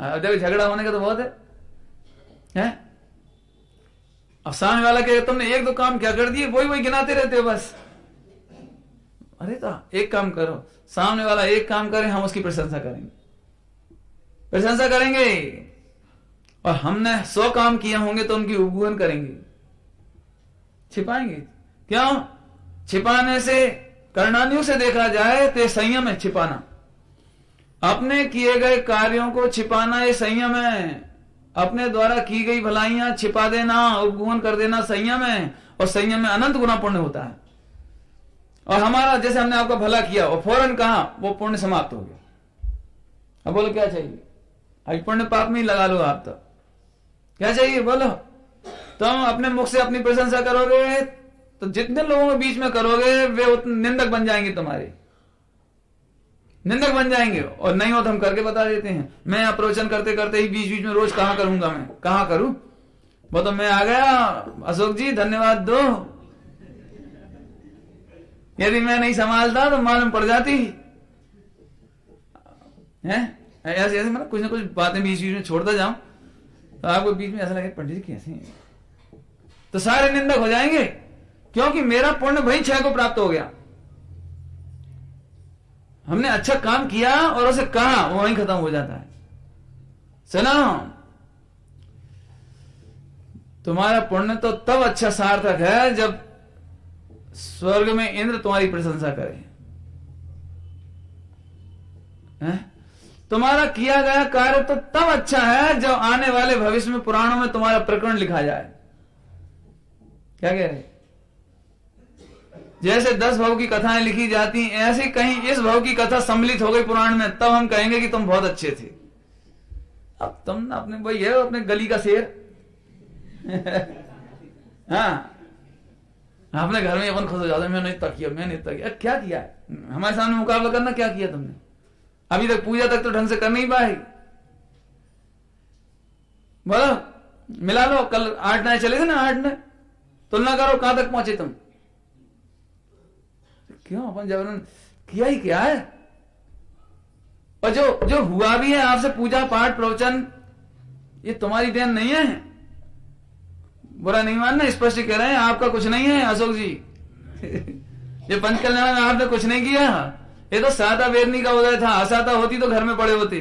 देखो झगड़ा होने का तो बहुत है? अब सामने वाला कहे तुमने एक दो काम क्या कर दिए, वही गिनाते रहते हो बस। अरे तो एक काम करो, सामने वाला एक काम करे, हम उसकी प्रशंसा करेंगे, प्रशंसा करेंगे, और हमने 100 काम किए होंगे तो उनकी उपगुण करेंगे, छिपाएंगे। क्यों? छिपाने से, कर्णानियों से देखा जाए तो संयम है छिपाना, अपने किए गए कार्यों को छिपाना ये संयम है, अपने द्वारा की गई भलाइयां छिपा देना, उपगुण कर देना संयम है, और संयम में अनंत गुना पुण्य होता है। और हमारा जैसे हमने आपका भला किया और फौरन कहा, वो पुण्य समाप्त हो गया। अब बोलो क्या चाहिए, अभी पुण्य पाप में ही लगा लो आप, तो क्या चाहिए बोलो। तुम अपने मुख से अपनी प्रशंसा करोगे तो जितने लोगों के बीच में करोगे वे उतने निंदक बन जाएंगे, तुम्हारे निंदक बन जाएंगे। और नहीं हो तो हम करके बता देते हैं। मैं यहाँ प्रवचन करते करते ही बीच बीच में रोज कहां करूंगा, मैं कहां करूं, वो तो मैं आ गया, अशोक जी धन्यवाद दो, यदि मैं नहीं संभालता तो मालूम पड़ जाती है। ऐसे ऐसे मतलब कुछ ना कुछ बातें बीच बीच में छोड़ता जाऊं तो आपको बीच में ऐसा लगे पंडित जी कैसे हैं, तो सारे निंदक हो जाएंगे, क्योंकि मेरा पुण्य वही क्षय को प्राप्त हो गया। हमने अच्छा काम किया और उसे कहा, वो वहीं खत्म हो जाता है। सुनो, तुम्हारा पुण्य तो तब अच्छा सार्थक है जब स्वर्ग में इंद्र तुम्हारी प्रशंसा करे। तुम्हारा किया गया कार्य तो तब अच्छा है जब आने वाले भविष्य में पुराणों में तुम्हारा प्रकरण लिखा जाए। क्या कह रहे? जैसे 10 भव की कथाएं लिखी जाती, ऐसे कहीं इस भव की कथा सम्मिलित हो गई पुराण में, तब हम कहेंगे कि तुम बहुत अच्छे थे। अब तुम अपने वही है, अपने गली का शेर। हाँ, अपने घर में अपन खुश हो जाते, मैंने इतना किया, मैंने इतना किया। क्या किया? हमारे सामने मुकाबला करना, क्या किया तुमने? अभी तक पूजा तक तो ढंग से कर नहीं पाए। बोलो, मिला लो, कल 8 नए चले थे ना, 8 नए तुलना करो, कहां तक पहुंचे तुम? क्यों अपन जबरन किया ही क्या है? और जो हुआ भी है आपसे पूजा पाठ प्रवचन, ये तुम्हारी देन नहीं है। बुरा नहीं मानना, स्पष्ट कह रहे हैं, आपका कुछ नहीं है अशोक जी। ये पंच कल्याण में आपने कुछ नहीं किया, ये तो सादा वेदनी का उदय था, असादा होती तो घर में पड़े होते।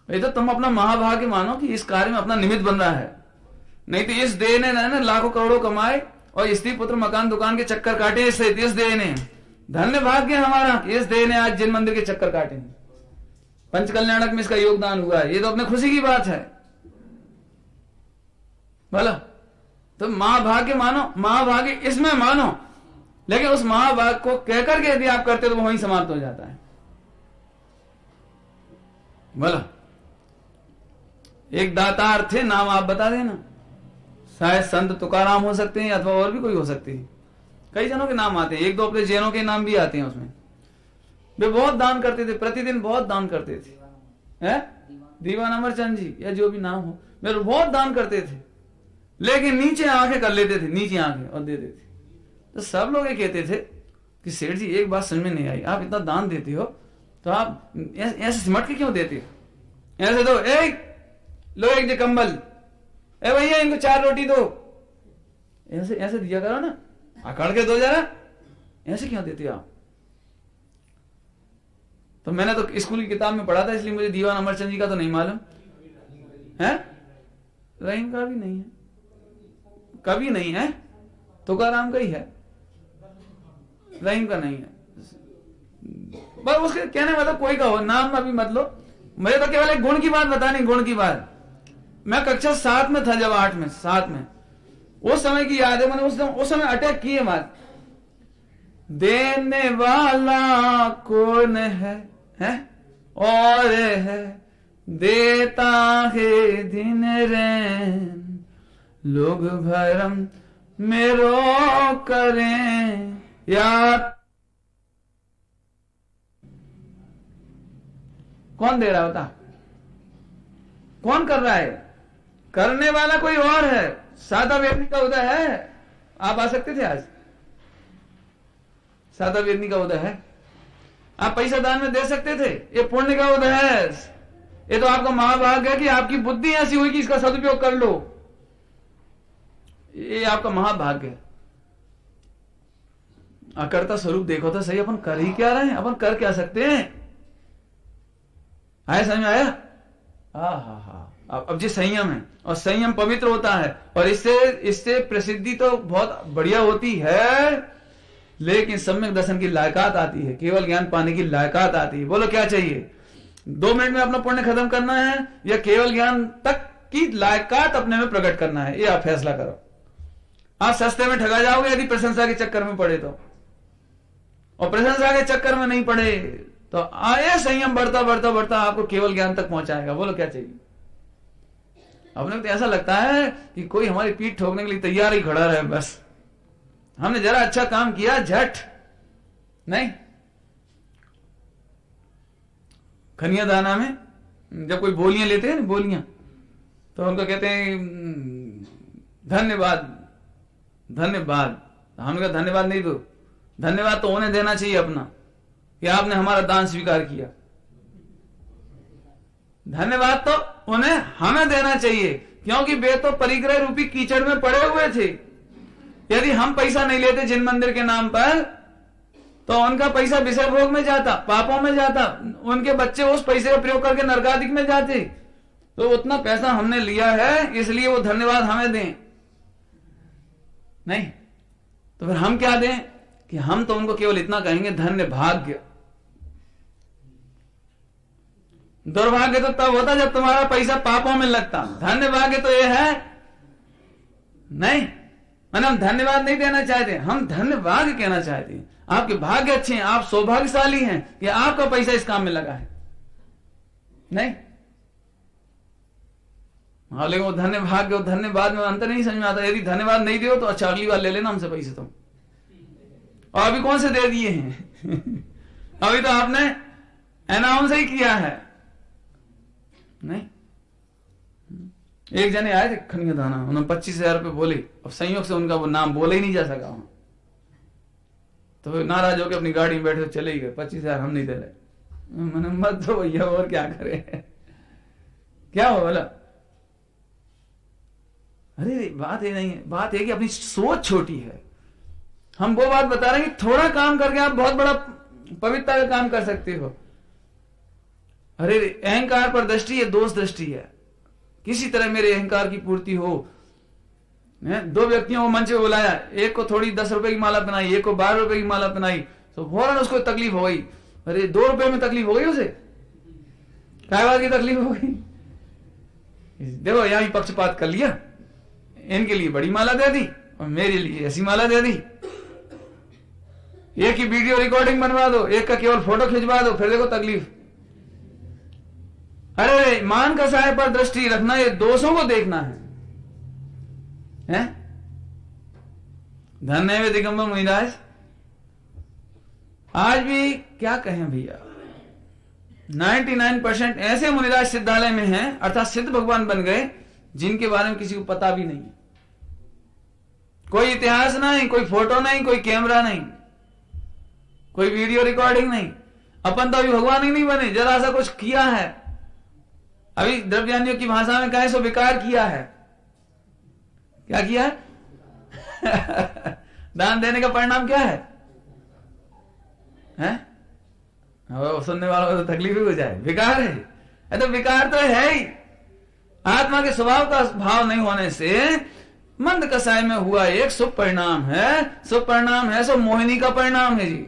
ये तो तुम अपना महाभाग्य मानो कि इस कार्य में अपना निमित्त बन रहा है। नहीं तो इस देह ने ना लाखों करोड़ों कमाए और स्त्री पुत्र मकान दुकान के चक्कर काटे, इस देह ने, धन्य भाग्य हमारा, इस देह ने आज जिन मंदिर के चक्कर काटे, पंच कल्याणक में इसका योगदान हुआ है। ये तो अपने खुशी की बात है। बोलो, तो महाभाग्य मानो, महाभाग्य इसमें मानो, लेकिन उस महाभाग्य को कहकर के यदि आप करते तो वो वहीं समाप्त हो जाता है। बोला एक दातार थे, नाम आप बता देना। शायद संत तुकाराम हो सकते हैं अथवा और भी कोई हो सकती है। कई जनों के नाम आते हैं, एक दो अपने जैनों के नाम भी आते हैं उसमें। वे बहुत दान करते थे, प्रतिदिन बहुत दान करते थे। है दीवान अमरचंद जी या जो भी नाम हो, वे बहुत दान करते थे, लेकिन नीचे आंखें कर लेते थे, नीचे आंखें और दे देते। तो सब लोग ये कहते थे कि सेठ जी एक बात समझ में नहीं आई, आप इतना दान देते हो तो आप ऐसे सिमट के क्यों देते हो? ऐसे दो, एक लो एक जो कंबल, ए भैया इनको 4 रोटी दो, ऐसे ऐसे दिया करो ना, अकड़ के दो जरा, ऐसे क्यों देते हो आप? तो मैंने तो स्कूल की किताब में पढ़ा था, इसलिए मुझे दीवान अमरचंद जी का तो नहीं मालूम है, रहीम का भी नहीं है, कभी नहीं है, तुकाराम का ही है, रहीम का नहीं है। बस उसके कहने मतलब कोई का हो, नाम अभी मत लो, मुझे तो केवल एक गुण की बात बतानी, गुण की बात। मैं कक्षा 7 में था, जब 8 में 7 में, उस समय की याद है, मैंने उस समय अटैक की है बात। देने वाला कौन है और है देता है दिन रैन, लोग भरम मेरो करें यार। कौन दे रहा होता? कौन कर रहा है? करने वाला कोई और है। सादा वेदनी का उदय है, आप आ सकते थे आज, सादा वेदनी का उदय है, आप पैसा दान में दे सकते थे, ये पुण्य का उदय है। ये तो आपका महाभाग्य है कि आपकी बुद्धि ऐसी हुई कि इसका सदुपयोग कर लो, ये आपका महाभाग्य है। अकर्ता स्वरूप देखो तो सही, अपन कर ही क्या रहे हैं, अपन कर क्या सकते हैं? आया समझ में आया? हा अब जी संयम है, और संयम पवित्र होता है, और इससे प्रसिद्धि तो बहुत बढ़िया होती है, लेकिन सम्यक दर्शन की लायकात आती है, केवल ज्ञान पाने की लायकात आती है। बोलो क्या चाहिए? 2 मिनट में अपना पुण्य खत्म करना है या केवल ज्ञान तक की लायकात अपने में प्रकट करना है? ये आप फैसला करो। आप सस्ते में ठगा जाओगे यदि प्रशंसा के चक्कर में पड़े तो, और प्रशंसा के चक्कर में नहीं पड़े तो आए संयम बढ़ता बढ़ता बढ़ता आपको केवल ज्ञान तक पहुंचाएगा। बोलो क्या चाहिए? अपने तो ऐसा लगता है कि कोई हमारी पीठ ठोकने के लिए तैयार ही खड़ा रहे, बस हमने जरा अच्छा काम किया झट नहीं। खनिया दाना में जब कोई बोलियां लेते हैं ना, बोलियां, तो उनको कहते हैं धन्यवाद धन्यवाद। हमने कहा धन्यवाद नहीं दो, धन्यवाद तो उन्हें देना चाहिए अपना कि आपने हमारा दान स्वीकार किया। धन्यवाद तो उन्हें हमें देना चाहिए, क्योंकि वे तो परिग्रह रूपी कीचड़ में पड़े हुए थे। यदि हम पैसा नहीं लेते जिन मंदिर के नाम पर, तो उनका पैसा विषय भोग में जाता, पापों में जाता, उनके बच्चे उस पैसे का प्रयोग करके नरकादिक में जाते। तो उतना पैसा हमने लिया है, इसलिए वो धन्यवाद हमें दें नहीं, तो फिर हम क्या दें कि हम तो उनको केवल इतना कहेंगे धन्य भाग्य। दुर्भाग्य तो तब होता जब तुम्हारा पैसा पापों में लगता, धन्य भाग्य तो ये है नहीं। मैंने हम धन्यवाद नहीं देना चाहते, हम धन्यवाद कहना चाहते हैं। आपके भाग्य अच्छे हैं, आप सौभाग्यशाली हैं कि आपका पैसा इस काम में लगा है नहीं। हाँ, लेकिन वो धन्य भाग्य और धन्यवाद में अंतर नहीं समझ में आता। यदि धन्यवाद नहीं दियो तो अच्छा अगली बार ले लेना हमसे पैसे तुम। और अभी कौन से दे दिए हैं अभी तो आपने अनाउंस ही किया है नहीं। एक जने आए थे खनिया दाना, उन्होंने 25,000 रुपये बोले, और संयोग से उनका वो नाम बोले ही नहीं जा सका वहां, तो नाराज होकर अपनी गाड़ी में बैठे चले गए। 25,000 हम नहीं दे रहे। मैंने मत दो भैया, और क्या करे क्या हो बोला? अरे बात ये नहीं है, बात है कि अपनी सोच छोटी है। हम वो बात बता रहे हैं कि थोड़ा काम करके आप बहुत बड़ा पवित्रता का काम कर सकते हो। अरे अहंकार पर दृष्टि है, दोष दृष्टि है। किसी तरह मेरे अहंकार की पूर्ति हो। 2 व्यक्तियों को मंच पे बुलाया, एक को थोड़ी 10 रुपए की माला पहनाई, एक को 12 रुपए की माला पहनाई, तो फौरन उसको तकलीफ हो गई। अरे 2 रुपए में तकलीफ हो गई उसे, काय बात की तकलीफ हो गई? देखो यहां पक्षपात कर लिया, इनके लिए बड़ी माला दे दी और मेरे लिए ऐसी माला दे दी। एक की वीडियो रिकॉर्डिंग बनवा दो, एक का केवल फोटो खिंचवा दो, फिर देखो तकलीफ। अरे मान कसाय पर दृष्टि रखना, ये दोषों को देखना है? धन्य वे दिगंबर मुनिराज। आज भी क्या कहें भैया, 99% ऐसे मुनिराज सिद्धालय में हैं, अर्थात सिद्ध भगवान बन गए, जिनके बारे में किसी को पता भी नहीं। कोई इतिहास नहीं, कोई फोटो नहीं, कोई कैमरा नहीं, कोई वीडियो रिकॉर्डिंग नहीं। अपन तो अभी भगवान ही नहीं बने, जरा सा कुछ किया है, अभी द्रव्यानियों की भाषा में कहे सो विकार किया है। क्या किया है? दान देने का परिणाम क्या है? सुनने वालों को तो तकलीफ ही हो जाए, विकार है। तो विकार तो है ही, आत्मा के स्वभाव का भाव नहीं होने से मंद कसाय में हुआ एक शुभ परिणाम है। शुभ परिणाम है सो मोहिनी का परिणाम है जी।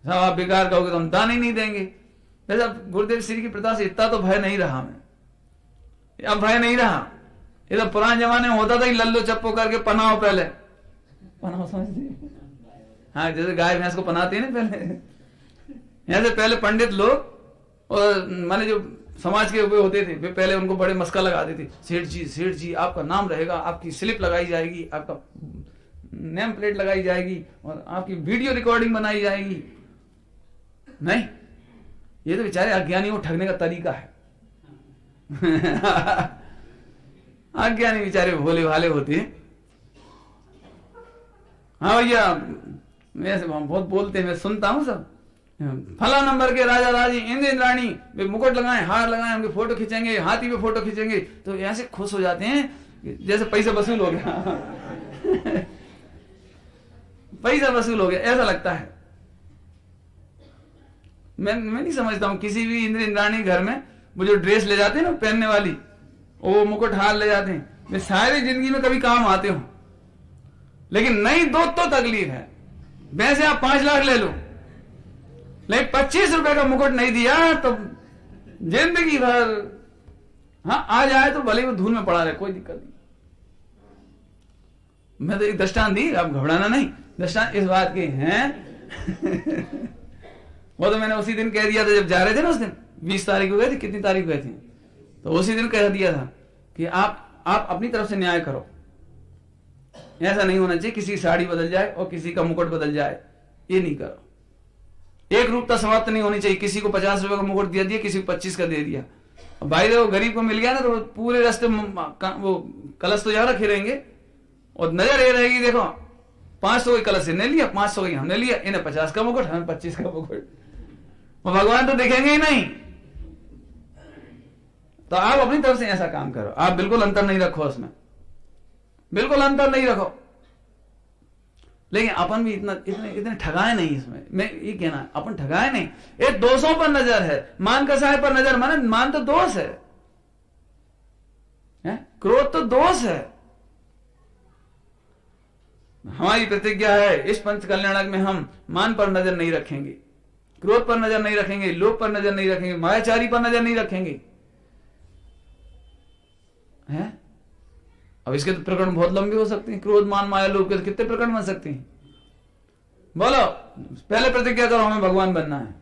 सब आप विकार कहोगे तो हम दान ही नहीं देंगे। वैसे गुरुदेव श्री की प्रथा से इतना तो भय नहीं रहा मैं, अब भय नहीं रहा। ये तो पुराने जमाने में होता था, लल्लो चप्पो करके पनाओ, पहले पनाओ समझते, हाँ, जैसे गाय भैंस को पनाते हैं ना पहले, ऐसे पहले पंडित लोग और माने जो समाज के वे होते थे, वे पहले उनको बड़े मस्का लगाते थे। सेठ जी आपका नाम रहेगा, आपकी स्लिप लगाई जाएगी, आपका नेम प्लेट लगाई जाएगी और आपकी वीडियो रिकॉर्डिंग बनाई जाएगी। नहीं, ये तो बेचारे अज्ञानियों को ठगने का तरीका है। अज्ञानी बेचारे भोले भाले होते हैं। हाँ भैया, वैसे बहुत बोलते हैं, मैं सुनता हूँ सब। फला नंबर के राजा राजी इंद्र इंद्राणी वे मुकुट लगाए, हार लगाए, उनके फोटो खींचेंगे, हाथी पे फोटो खींचेंगे, तो ऐसे खुश हो जाते हैं जैसे पैसा वसूल हो गया। पैसा वसूल हो गया ऐसा लगता है। मैं नहीं समझता हूँ, किसी भी इंद्र इंद्राणी घर में वो जो ड्रेस ले जाते हैं ना पहनने वाली, वो मुकुट हार ले जाते हैं, वे सारी जिंदगी में कभी काम आते हो, लेकिन नहीं दो तो तकलीफ है। वैसे आप 5 लाख ले लो, लेकिन 25 रुपए का मुकुट नहीं दिया तो जिंदगी भर, हाँ आ जाए तो भले वो धूल में पड़ा रहे, कोई दिक्कत नहीं। मैं तो एक दृष्टांत दी, आप घबराना नहीं। दृष्टांत इस बात के हैं वो तो मैंने उसी दिन कह दिया था जब जा रहे थे ना, उस दिन 20 तारीख को गए थे, कितनी तारीख गए थे, तो उसी दिन कह दिया था कि आप अपनी तरफ से न्याय करो। ऐसा नहीं होना चाहिए किसी की साड़ी बदल जाए और किसी का मुकुट बदल जाए, ये नहीं करो। एक रूपता समाप्त नहीं होनी चाहिए। किसी को 50 रुपए का मुकुट दे दिया, किसी को 25 का दे दिया। भाई देखो गरीब को मिल गया ना तो पूरे रास्ते वो कलश तो ज्यादा रखे रहेंगे और नजर ये रहेगी, देखो 500 के कलश ने लिया, 500 का हमने लिया, इन्हें 50 का मुकुट, हमें 25 का मुकुट। भगवान तो देखेंगे ही नहीं। तो आप अपनी तरफ से ऐसा काम करो, आप बिल्कुल अंतर नहीं रखो उसमें, बिल्कुल अंतर नहीं रखो। लेकिन अपन भी इतने ठगाए नहीं इसमें। मैं ये कहना, अपन ठगाए नहीं। ये दोषों पर नजर है, मान कसाय पर नजर, माने मान तो दोष है, क्रोध तो दोष है। हमारी प्रतिज्ञा है इस पंच कल्याणक में हम मान पर नजर नहीं रखेंगे, क्रोध पर नजर नहीं रखेंगे, लोभ पर नजर नहीं रखेंगे, मायाचारी पर नजर नहीं रखेंगे। हैं? अब इसके तो प्रकरण बहुत लंबे हो सकते हैं। क्रोध मान माया लोभ के तो कितने प्रकरण बन सकते हैं। बोलो, पहले प्रतिज्ञा करो हमें भगवान बनना है,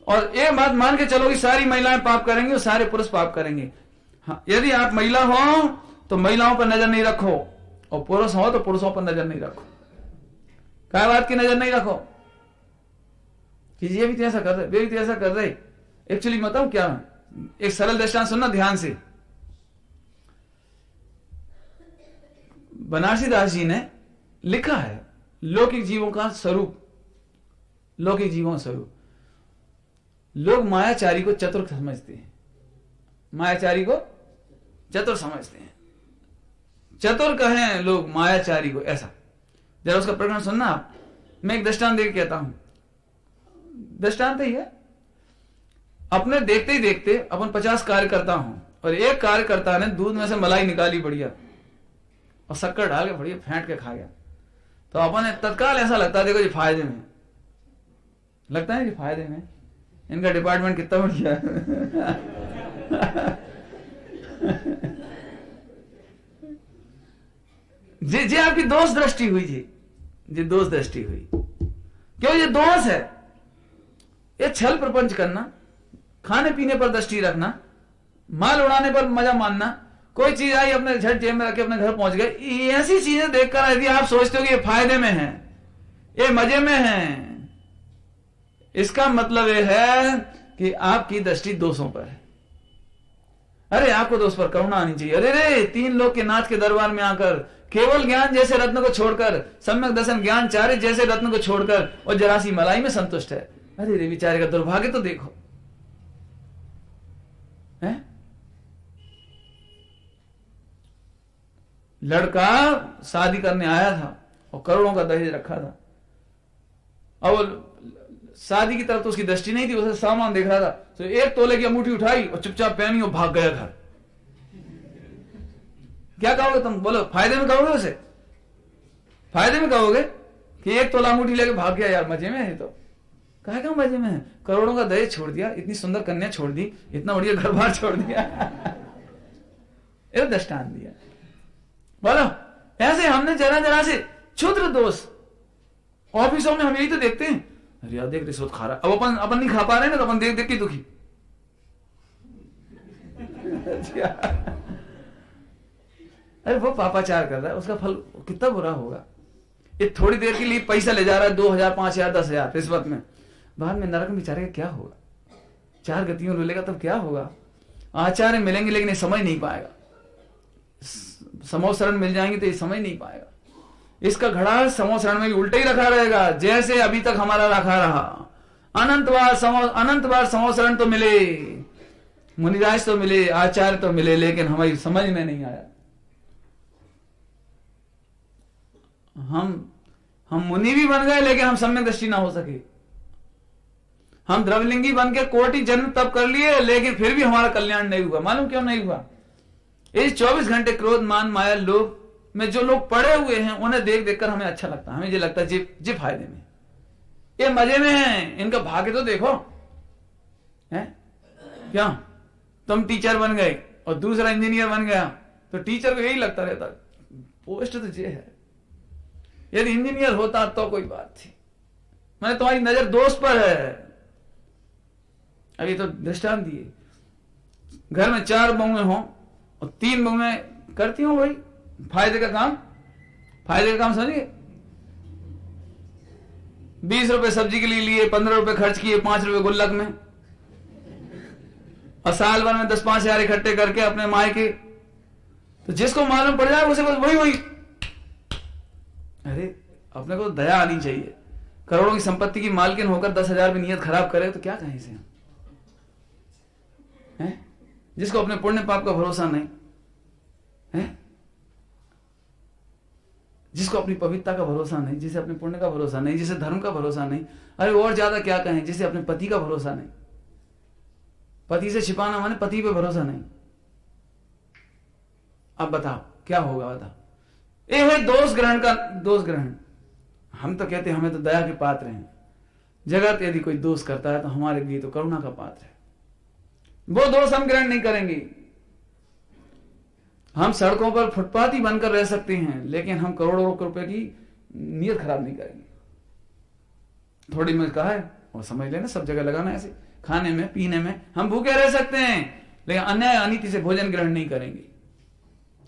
और एक बात मान के चलो कि सारी महिलाएं पाप करेंगी और सारे पुरुष पाप करेंगे। हाँ, यदि आप महिला हो तो महिलाओं पर नजर नहीं रखो, और पुरुष हो तो पुरुषों पर नजर नहीं रखो। क्या बात की नजर नहीं रखो कि ये भी तो ऐसा कर रहे, वे भी तो ऐसा कर रहे। एक्चुअली बताऊं क्या, एक सरल दृष्टांत सुनना ध्यान से। बनारसी दास जी ने लिखा है लौकिक जीवों का स्वरूप, लौकिक जीवों का स्वरूप। लोग मायाचारी को चतुर समझते हैं, मायाचारी को चतुर समझते हैं। चतुर कहें लोग मायाचारी को, ऐसा। जरा उसका प्रकरण सुनना आप। मैं एक दृष्टांत देकर कहता हूं, दृष्टांत ही है। अपने देखते ही देखते अपन 50 कार्य करता हूं, और एक कार्यकर्ता ने दूध में से मलाई निकाली बढ़िया और शक्कर डाल के बढ़िया फेंट के खा गया, तो अपन तत्काल ऐसा लगता है देखो ये फायदे में लगता है, ये फायदे में, इनका डिपार्टमेंट कितना बढ़िया है। जी आपकी दोष दृष्टि हुई जी दोष दृष्टि हुई। क्यों? ये दोष है, ये छल प्रपंच करना, खाने पीने पर दृष्टि रखना, माल उड़ाने पर मजा मानना, कोई चीज आई अपने झट जेब में रखे अपने घर पहुंच गए, ऐसी चीजें देखकर यदि आप सोचते हो कि ये फायदे में है, ये मजे में है, इसका मतलब ये है कि आपकी दृष्टि दोषों पर है। अरे आपको दोष पर करुणा आनी चाहिए। अरे रे 3 लोग के नाथ के दरबार में आकर केवल ज्ञान जैसे रत्न को छोड़कर, सम्यक दर्शन ज्ञान चार्य जैसे रत्न को छोड़कर और जरासी मलाई में संतुष्ट है। अरे रे बेचारे का दुर्भाग्य तो देखो है? लड़का शादी करने आया था और करोड़ों का दहेज रखा था, और शादी की तरफ तो उसकी दृष्टि नहीं थी, उसे सामान देख रहा था, तो 1 तोले की अंगूठी उठाई और चुपचाप पहनी और भाग गया घर। क्या कहोगे तुम? बोलो, फायदे में कहोगे उसे? फायदे में कहोगे कि 1 तोला अंगूठी लेके भाग गया? यार मजे में है तो। कहा क्यों मजे में है? करोड़ों का दहेज छोड़ दिया, इतनी सुंदर कन्या छोड़ दी, इतना बढ़िया घर बार छोड़ दिया। ये दृष्टांत दिया। बोलो, ऐसे हमने जरा जरा से क्षुद्र दोष ऑफिसों में हम यही तो देखते हैं। अरे यार देख रिश्वत खा रहा, अब अपन नहीं खा पा रहे ना, तो अपन देख देख के दुखी। अरे वो पापाचार कर रहा है, उसका फल कितना बुरा होगा। ये थोड़ी देर के लिए पैसा ले जा रहा है, 2000, 5000, 10,000 रिश्वत में, बाद में नरक में बेचारे का क्या होगा? 4 गतियों लेगा तब क्या होगा? आचार्य मिलेंगे लेकिन ये समझ नहीं पाएगा, समो शरण मिल जाएंगे तो ये समझ नहीं पाएगा। इसका घड़ा समो शरण में उल्टे ही रखा रहेगा जैसे अभी तक हमारा रखा रहा। अनंत बार समो शरण तो मिले, मुनिराज तो मिले, आचार्य तो मिले, लेकिन हमारी समझ में नहीं आया। हम मुनि भी बन गए लेकिन हम सम्यक दृष्टि ना हो सके। हम द्रवलिंगी बन के कोटि जन्म तब कर लिए लेकिन फिर भी हमारा कल्याण नहीं हुआ। मालूम क्यों नहीं हुआ? इस 24 घंटे क्रोध मान माया लोभ में जो लोग पड़े हुए हैं उन्हें देख देख कर हमें अच्छा लगता है। हमें ये लगता है जी फायदे में, ये मजे में है, इनका भाग्य तो देखो है। क्या तुम टीचर बन गए और दूसरा इंजीनियर बन गया तो टीचर को यही लगता रहता पोस्ट तो ये है। यदि इंजीनियर होता तो कोई बात थी, मैंने तुम्हारी नजर दोस्त पर है। अभी तो दृष्टांत दिए, घर में 4 बहुएं हों और 3 बहुएं करती हूं वही फायदे का काम। फायदे का काम समझिए, 20 रुपए सब्जी के लिए लिए, 15 रुपए खर्च किए, 5 रुपए गुल्लक में, और साल भर में 10-5 हजार इकट्ठे करके अपने मायके। तो जिसको मालूम पड़ जाए उसे बस वही। अरे अपने को दया आनी चाहिए। करोड़ों की संपत्ति की मालकिन होकर 10,000 में नियत खराब करे तो क्या कहें इसे है? जिसको अपने पुण्य पाप का भरोसा नहीं है, जिसको अपनी पवित्रता का भरोसा नहीं, जिसे अपने पुण्य का भरोसा नहीं, जिसे धर्म का भरोसा नहीं, अरे और ज्यादा क्या कहें, जिसे अपने पति का भरोसा नहीं। पति से छिपाना माने पति पे भरोसा नहीं। अब बताओ क्या होगा? बताओ, ये है दोष ग्रहण का दोष ग्रहण। हम तो कहते हैं हमें तो दया के पात्र हैं। जगत यदि कोई दोष करता है तो हमारे लिए तो करुणा का पात्र है। वो दोष हम ग्रहण नहीं करेंगे। हम सड़कों पर फुटपाथ ही बनकर रह सकते हैं लेकिन हम करोड़ों रुपए की नीयत खराब नहीं करेंगे। थोड़ी में कहा है और समझ लेना, सब जगह लगाना ऐसे, खाने में पीने में हम भूखे रह सकते हैं लेकिन अन्याय अनीति से भोजन ग्रहण नहीं करेंगे।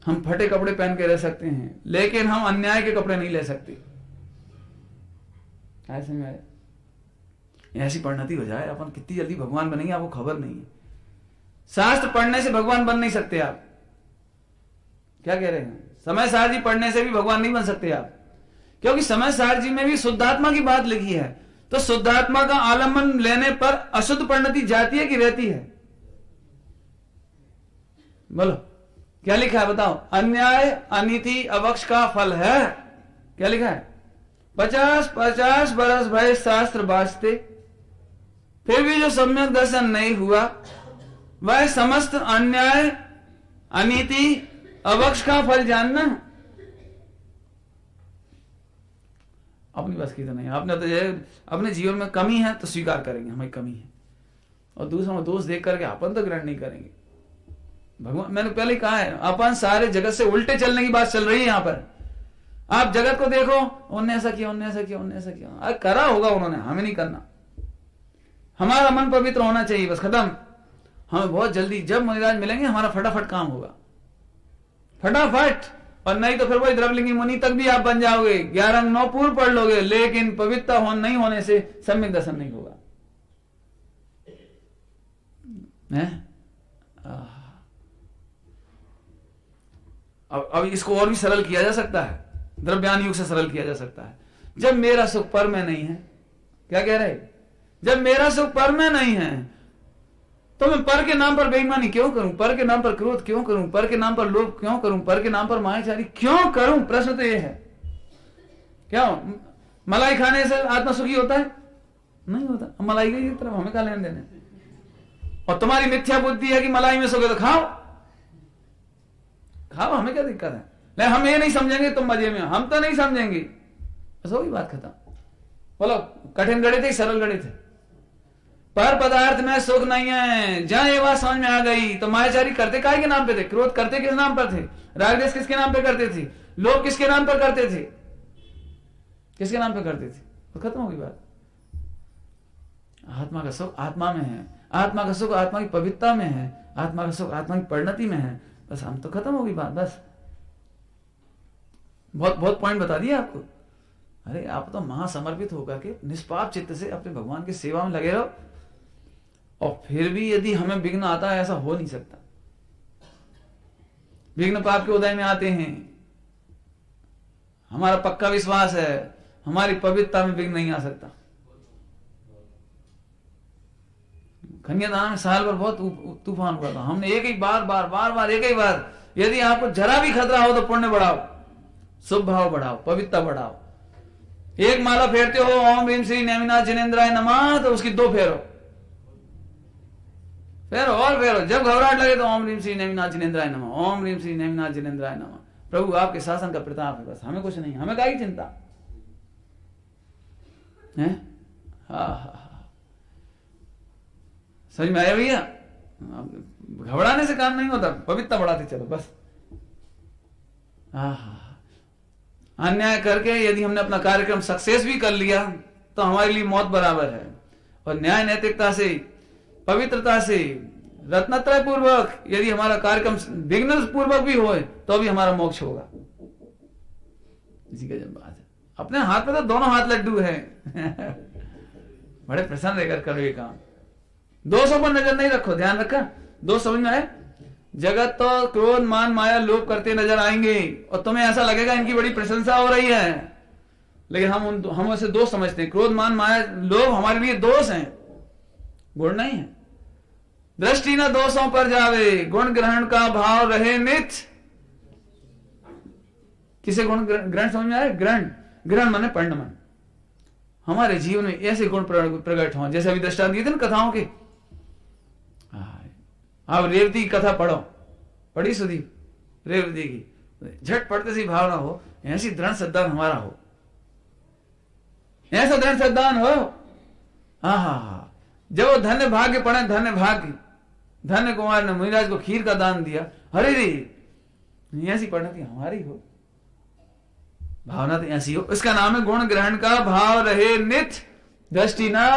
हम फटे कपड़े पहन के रह सकते हैं लेकिन हम अन्याय के कपड़े नहीं ले सकते। ऐसे में ऐसी परिणति हो जाए अपन कितनी जल्दी भगवान बनेंगे आपको खबर नहीं है। शास्त्र पढ़ने से भगवान बन नहीं सकते आप। क्या कह रहे हैं? समय सार जी पढ़ने से भी भगवान नहीं बन सकते आप, क्योंकि समय सार जी में भी शुद्धात्मा की बात लिखी है। तो शुद्धात्मा का आलम्बन लेने पर अशुद्ध परिणति जाती है कि रहती है? बोलो क्या लिखा है? बताओ। अन्याय अनीति अवक्ष का फल है। क्या लिखा है? 50 बरस भय शास्त्र बाजते फिर भी जो सम्यक दर्शन नहीं हुआ वह समस्त अन्याय अनीति अवक्ष का फल जानना। अपनी बस की तो नहीं। आपने तो अपने जीवन में कमी है तो स्वीकार करेंगे हमारी कमी है, और दूसरों में दोष देख करके अपन तो ग्रहण नहीं करेंगे। भगवान, मैंने पहले कहा है, अपन सारे जगत से उल्टे चलने की बात चल रही है यहां पर। आप जगत को देखो, उन्होंने ऐसा किया, उन्होंने ऐसा किया, उन्होंने ऐसा किया। अरे करा होगा उन्होंने, हमें नहीं करना। हमारा मन पवित्र होना चाहिए, बस खत्म। हमें बहुत जल्दी जब मुनिराज मिलेंगे हमारा फटाफट काम होगा, फटाफट। और नहीं तो फिर वही द्रवलिंगी मुनि तक भी आप बन जाओगे, 11 अंग 9 पूर्व पढ़ लोगे, लेकिन पवित्रता नहीं होने से सम्यक दर्शन नहीं होगा। अब इसको और भी सरल किया जा सकता है, द्रव्यान युग से सरल किया जा सकता है। जब मेरा सुख पर में नहीं है, क्या कह रहे, जब मेरा सुख पर में नहीं है तो मैं पर के नाम पर बेईमानी क्यों करूं, पर के नाम पर क्रोध क्यों करूं, पर के नाम पर लोभ क्यों करूं, पर के नाम पर मायाचारी क्यों करूं? प्रश्न तो ये है। क्या मलाई खाने से आत्मा सुखी होता है? नहीं होता। मलाई गई तरफ हमें क्या लेने देने। और तुम्हारी मिथ्या बुद्धि है कि मलाई में सोगे तो खाओ, खाओ, हमें क्या दिक्कत है। ले हम ये नहीं समझेंगे तुम मजे में, हम तो नहीं समझेंगे, बस वही बात खत्म। बोलो कठिन गणित है सरल गणित है? पर पदार्थ में सुख नहीं है, जहां ये बात समझ में आ गई तो मायाचारी करते काय के नाम पे थे? क्रोध करते किस नाम पर थे? रागद्वेष किसके नाम पे करते थे? लोभ किसके नाम पर करते थे? किसके नाम पे करते थे? तो खत्म होगी बात। आत्मा का सुख आत्मा में है, आत्मा का सुख आत्मा की पवित्रता में है, आत्मा का सुख आत्मा की परिणति में है, बस हम तो खत्म होगी बात। बस बहुत बहुत पॉइंट बता दिए आपको। अरे आप तो महासमर्पित होकर के निष्पाप चित्त से अपने भगवान की सेवा में लगे रहो, और फिर भी यदि हमें विघ्न आता है, ऐसा हो नहीं सकता। विघ्न पाप के उदय में आते हैं। हमारा पक्का विश्वास है हमारी पवित्रता में विघ्न नहीं आ सकता। कन्यादान में साल भर बहुत तूफान हुआ था। हमने एक ही बार एक ही बार, यदि आपको जरा भी खतरा हो तो पुण्य बढ़ाओ, शुभ भाव बढ़ाओ, पवित्रता बढ़ाओ। एक माला फेरते हो ओम ह्रीम श्री नेमिनाथ जिनेन्द्राय नमः, तो उसकी 2 फेरो, फेरो और फेरो। जब घबराहट लगे तो ओम ह्रीम श्री नेमिनाथ जिनेन्द्राय नमः, ओम ह्रीम श्री नेमिनाथ जिनेन्द्राय नमः। प्रभु आपके शासन का प्रताप है, बस हमें कुछ नहीं, हमें क्या ही चिंता है। हाँ, समझ में आया भैया? घबराने से काम नहीं होता, पवित्रता बढ़ाते चलो बस। अन्याय करके यदि हमने अपना कार्यक्रम सक्सेस भी कर लिया तो हमारे लिए मौत बराबर है। और न्याय नैतिकता से, पवित्रता से, रत्नत्रय पूर्वक यदि हमारा कार्यक्रम विघ्न पूर्वक भी हो तो भी हमारा मोक्ष होगा। इसी का जब बात है। अपने हाथ में तो दोनों हाथ लड्डू है। बड़े प्रसन्न रहकर करो ये काम। 200 पर नजर नहीं रखो, ध्यान रखा। 2 समझ में आए? जगत तो क्रोध मान माया लोभ करते नजर आएंगे और तुम्हें ऐसा लगेगा इनकी बड़ी प्रशंसा हो रही है, लेकिन हम उसे दोष समझते हैं। क्रोध मान माया लोभ हमारे लिए दोष हैं, गुण नहीं है। दृष्टि न दोषों पर जावे, गुण ग्रहण का भाव रहे नित। किसे गुण ग्रहण समझ में आए? ग्रहण माने परिणमन। हमारे जीवन में ऐसे गुण प्रकट हों, जैसे अभी दृष्टांत दिए थे ना कथाओं के। आप रेवती की कथा पढ़ो, पढ़ी सुधीप? रेवती की झट पढ़ते सी भावना हो, ऐसी दृढ़ श्रद्धा हमारा हो, ऐसा दृढ़ श्रद्धा हो। हाँ, जब वो धन्य भाग्य पढ़े, धन्य भाग्य, धन्य कुमार ने मुनिराज को खीर का दान दिया, अरे रे ऐसी पढ़ने की हमारी हो, भावना तो ऐसी हो। इसका नाम है गुण ग्रहण का भाव रहे नित, दृष्टि ना।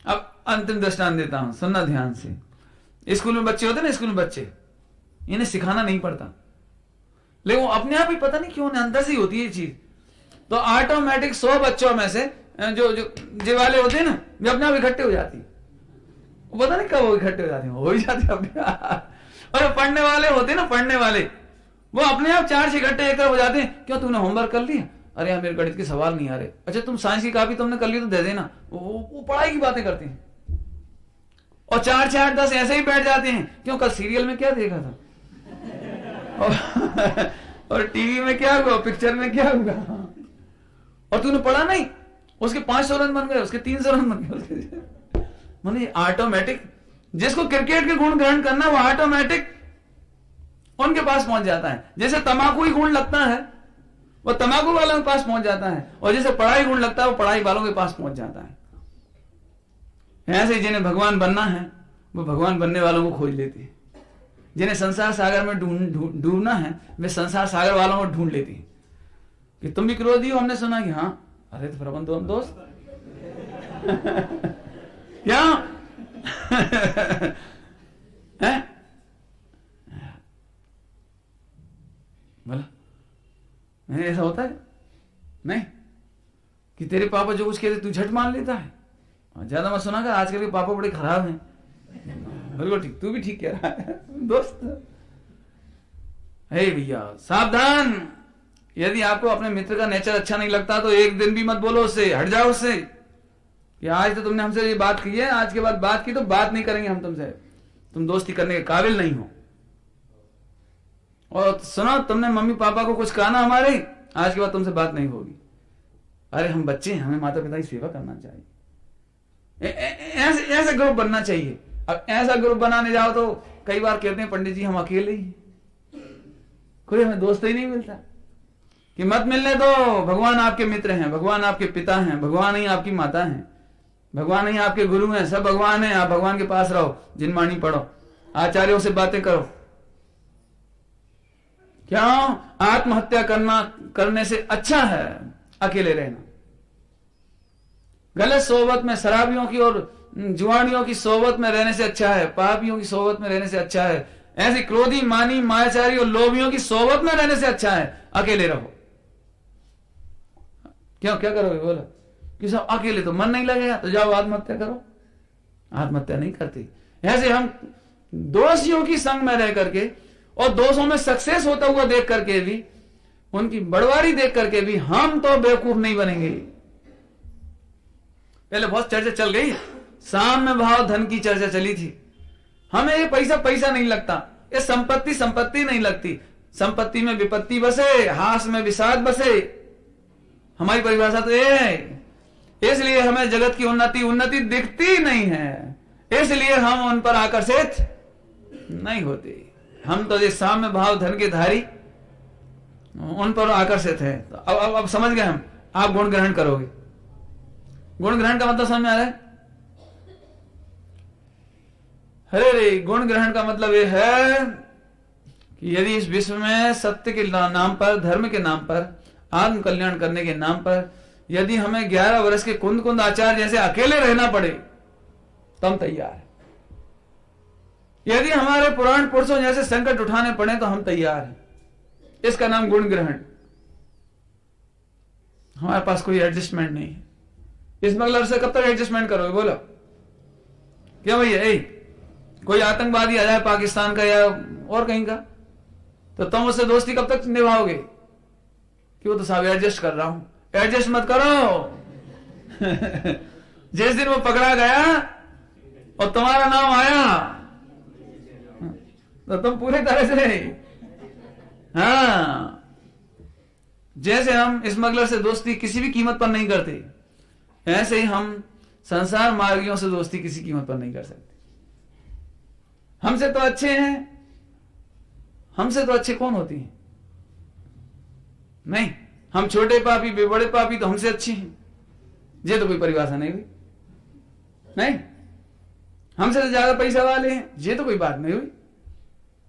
अब अंतिम दृष्टांत देता हूं, सुनना ध्यान से। स्कूल में बच्चे होते ना, स्कूल में बच्चे, इन्हें सिखाना नहीं पड़ता, लेकिन वो अपने आप ही पता नहीं क्यों अंदर से ही होती है ये चीज। तो ऑटोमेटिक 100 बच्चों में से जो वाले होते हैं ना, वे अपने आप इकट्ठे हो जाती है। वो पता नहीं कब वो इकट्ठे हो जाते हैं, हो ही जाते अपने आप। और पढ़ने वाले होते हैं ना, पढ़ने वाले, वो अपने आप 4 से इकट्ठे एक तरफ हो जाते हैं। क्यों, तूने होमवर्क कर लिया? अरे यार मेरे गणित के सवाल नहीं आ रहे। अच्छा तुम साइंस की कॉपी तुमने कर ली तो दे देना। वो पढ़ाई की बातें करते हैं और 4 से 8 10 ऐसे ही बैठ जाते हैं। क्यों, कल सीरियल में क्या देखा था और टीवी में क्या हुआ, पिक्चर में क्या हुआ, और तूने पढ़ा नहीं। उसके 500 रन बन गए, उसके 300 रन बन गए। माने ऑटोमेटिक जिसको क्रिकेट के गुण ग्रहण करना, वो ऑटोमेटिक उनके पास पहुंच जाता है। जैसे तंबाकू ही गुण लगता है, वो तंबाकू वालों के पास पहुंच जाता है, और जैसे पढ़ाई गुण लगता है, वो पढ़ाई वालों के पास पहुंच जाता है। ऐसे जिन्हें भगवान बनना है, वो भगवान बनने वालों को खोज लेते हैं। जिन्हें संसार सागर में डूबना है, वे संसार सागर वालों को ढूंढ लेते हैं। कि तुम भी क्रोधी हो? हमने सुना कि हाँ। अरे तो फिर अपन दोनों दोस्त क्या है? बोला नहीं, ऐसा होता है नहीं कि तेरे पापा जो कुछ कहते तू झट मान लेता है। ज्यादा मत सुना कर, आजकल के पापा बड़े खराब हैं। बिल्कुल ठीक, तू भी ठीक कह रहा है दोस्त। हे भैया सावधान, यदि आपको अपने मित्र का नेचर अच्छा नहीं लगता तो एक दिन भी मत बोलो उससे, हट जाओ उससे कि आज तो तुमने हमसे ये बात की है, आज के बाद बात की तो बात नहीं करेंगे हम तुमसे, तुम दोस्ती करने के काबिल नहीं हो। और सुनो, तुमने मम्मी पापा को कुछ कहा ना हमारे, आज के बाद तुमसे बात नहीं होगी। अरे हम बच्चे हैं, हमें माता पिता की सेवा करना चाहिए। ऐसा ग्रुप बनना चाहिए। अब ऐसा ग्रुप बनाने जाओ तो कई बार कहते हैं पंडित जी हम अकेले ही, कोई हमें दोस्त ही नहीं मिलता। कि मत मिलने दो, भगवान आपके मित्र हैं, भगवान आपके पिता हैं, भगवान ही आपकी माता हैं, भगवान ही आपके गुरु हैं, सब भगवान हैं। आप भगवान के पास रहो, जिनवाणी पढ़ो, आचार्यों से बातें करो। क्यों? आत्महत्या करने से अच्छा है अकेले रहना। गलत सोबत में, शराबियों की और जुआनियों की सोबत में रहने से अच्छा है, पापियों की सोबत में रहने से अच्छा है, ऐसी क्रोधी, मानी, मायाचारी और लोभियों की सोबत में रहने से अच्छा है अकेले रहो। क्यों, क्या करोगे? बोलो कि सब अकेले तो मन नहीं लगेगा, तो जाओ आत्महत्या करो। आत्महत्या नहीं करती। ऐसे हम दोषियों की संग में रह करके और दोषों में सक्सेस होता हुआ देख करके भी, उनकी बड़वारी देख करके भी हम तो बेवकूफ नहीं बनेंगे। पहले बहुत चर्चा चल गई, साम्य भाव धन की चर्चा चली थी। हमें ये पैसा नहीं लगता, ये संपत्ति नहीं लगती। संपत्ति में विपत्ति बसे, हास में विषाद बसे, हमारी परिभाषा तो ये है। इसलिए हमें जगत की उन्नति दिखती नहीं है, इसलिए हम उन पर आकर्षित नहीं होते। हम तो ये साम्य भाव धन के धारी, उन पर आकर्षित है। तो अब समझ गए हम। आप गुण ग्रहण करोगे। गुण ग्रहण का मतलब समझ में आ रहा है? अरे गुण ग्रहण का मतलब ये है कि यदि इस विश्व में सत्य के नाम पर, धर्म के नाम पर, आत्म कल्याण करने के नाम पर यदि हमें 11 वर्ष के कुंद आचार्य जैसे अकेले रहना पड़े तो हम तैयार हैं। यदि हमारे पुराण पुरुषों जैसे संकट उठाने पड़े तो हम तैयार हैं। इसका नाम गुण ग्रहण। हमारे पास कोई एडजस्टमेंट नहीं है। स्मगलर से कब तक एडजस्टमेंट करोगे? बोलो क्या भैया? कोई आतंकवादी आ जाए पाकिस्तान का या और कहीं का, तो तुम उससे दोस्ती कब तक निभाओगे? कि वो तो साहब एडजस्ट कर रहा हूं। एडजस्ट मत करो। जिस दिन वो पकड़ा गया और तुम्हारा नाम आया तो तुम पूरी तरह से, हाँ, जैसे हम स्मगलर से दोस्ती किसी भी कीमत पर नहीं करते, ऐसे ही हम संसार मार्गियों से दोस्ती किसी कीमत पर नहीं कर सकते। हमसे तो अच्छे हैं, हमसे तो अच्छे कौन होती हैं? नहीं, हम छोटे पापी, बड़े पापी तो हमसे अच्छे हैं। ये तो कोई परिभाषा नहीं हुई। नहीं, हमसे तो ज्यादा पैसा वाले हैं, ये तो कोई बात नहीं हुई।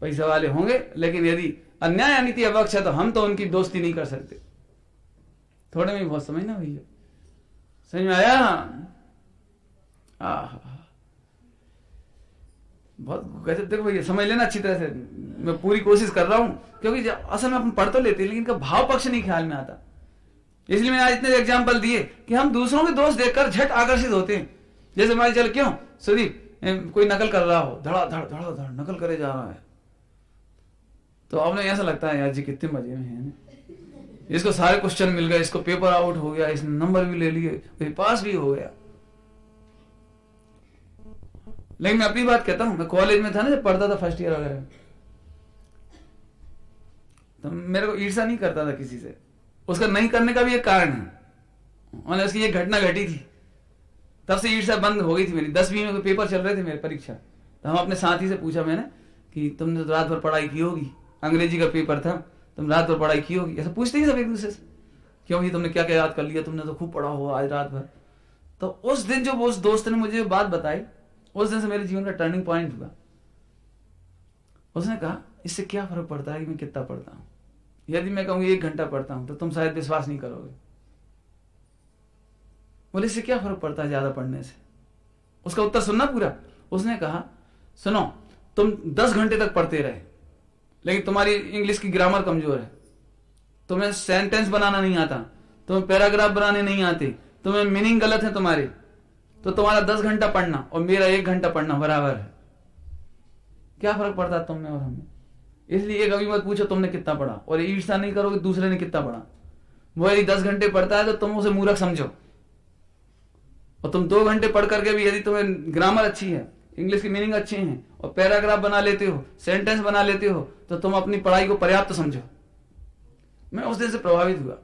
पैसा वाले होंगे, लेकिन यदि अन्याय अनिति अवक्ष है तो हम तो उनकी दोस्ती नहीं कर सकते। थोड़े में बहुत समझना भैया, समझ में आया? बहुत गजब। देखो भैया, समझ लेना अच्छी तरह से, मैं पूरी कोशिश कर रहा हूं, क्योंकि असल में अपन पढ़ तो लेते हैं लेकिन इनका भाव पक्ष नहीं ख्याल में आता। इसलिए मैंने आज इतने एग्जाम्पल दिए कि हम दूसरों के दोस्त देखकर झट आकर्षित होते हैं। जैसे मान चल, क्यों सुदीप कोई नकल कर रहा हो, धड़ा धड़ धड़ा धड़ नकल करे जा रहा है, तो आपने ऐसा लगता है यार जी कितने मजे में है, इसको सारे क्वेश्चन मिल गए, इसको पेपर आउट हो गया, इसने नंबर भी ले लिए, पास भी हो गया। लेकिन मैं अपनी बात कहता हूं, मैं कॉलेज में था ना, जब पढ़ता था फर्स्ट ईयर वगैरह, तो मेरे को ईर्ष्या नहीं करता था किसी से। उसका नहीं करने का भी एक कारण है, और उसकी एक घटना घटी थी, तब से ईर्ष्या बंद हो गई थी मेरी। 10वीं में पेपर चल रहे थे मेरे, परीक्षा, तो हम अपने साथी से पूछा मैंने कि तुमने तो रात भर पढ़ाई की होगी, अंग्रेजी का पेपर था, तुम रात भर पढ़ाई की होगी। ऐसा पूछते ही सब एक दूसरे से, क्यों भाई तुमने क्या क्या याद कर लिया, तुमने तो खूब पढ़ा हुआ आज रात भर। तो उस दिन जो उस दोस्त ने मुझे बात बताई, उस दिन से मेरे जीवन का टर्निंग पॉइंट हुआ। उसने कहा इससे क्या फर्क पड़ता है कि मैं कितना पढ़ता हूं, यदि मैं कहूँ 1 घंटा पढ़ता हूं तो तुम शायद विश्वास नहीं करोगे। बोले इससे क्या फर्क पड़ता है ज्यादा पढ़ने से? उसका उत्तर सुनना पूरा। उसने कहा सुनो, तुम 10 घंटे तक पढ़ते रहे लेकिन तुम्हारी इंग्लिश की ग्रामर कमजोर है, तुम्हें सेंटेंस बनाना नहीं आता, तुम्हें पैराग्राफ बनाने नहीं आते, तुम्हें मीनिंग गलत है तुम्हारे, तो तुम्हारा 10 घंटा पढ़ना और मेरा 1 घंटा पढ़ना बराबर है। क्या फर्क पड़ता है तुम में और हमें? इसलिए एक कभी मत पूछो तुमने कितना पढ़ा, और ईर्ष्या नहीं करोगे दूसरे ने कितना पढ़ा। वो यदि 10 घंटे पढ़ता है तो तुम उसे मूर्ख समझो, और तुम 2 घंटे पढ़ करके भी यदि तुम्हें ग्रामर अच्छी है, इंग्लिश की मीनिंग अच्छी है और पैराग्राफ बना लेते हो, सेंटेंस बना लेते हो, तो तुम अपनी पढ़ाई को पर्याप्त समझो। मैं उस दिन से प्रभावित हुआ,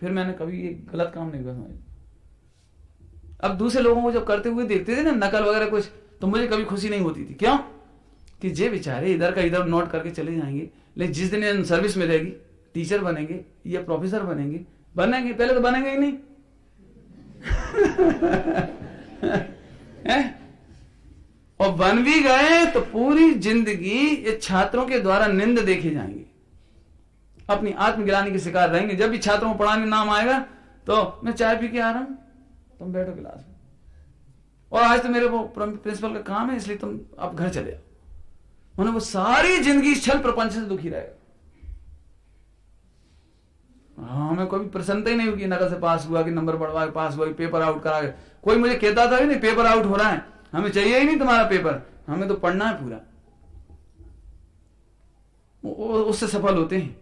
फिर मैंने कभी ये गलत काम नहीं किया। अब दूसरे लोगों को जब करते हुए देखते थे ना नकल वगैरह कुछ, तो मुझे कभी खुशी नहीं होती थी। क्यों? कि जे बेचारे इधर का इधर नोट करके चले जाएंगे, लेकिन जिस दिन सर्विस में रहेगी, टीचर बनेंगे या प्रोफेसर बनेंगे, पहले तो बनेंगे ही नहीं और बन भी गए तो पूरी जिंदगी ये छात्रों के द्वारा निंद देखे जाएंगे, अपनी आत्मग्लानि के शिकार रहेंगे। जब भी छात्रों को पढ़ाने नाम आएगा तो मैं चाय पी के आ रहा हूं, तुम बैठो क्लास में, और आज तो मेरे वो प्रिंसिपल का काम है इसलिए तुम अब घर चले आओ। मैंने वो सारी जिंदगी छल प्रपंच से दुखी रहेगा। हमें कोई प्रसन्नता ही नहीं होगी नकल से पास हुआ, कि नंबर बढ़वा के पास हुआ, कि पेपर आउट करा के। कोई मुझे कहता था नहीं पेपर आउट हो रहा है, हमें चाहिए ही नहीं तुम्हारा पेपर, हमें तो पढ़ना है पूरा। उससे सफल होते हैं।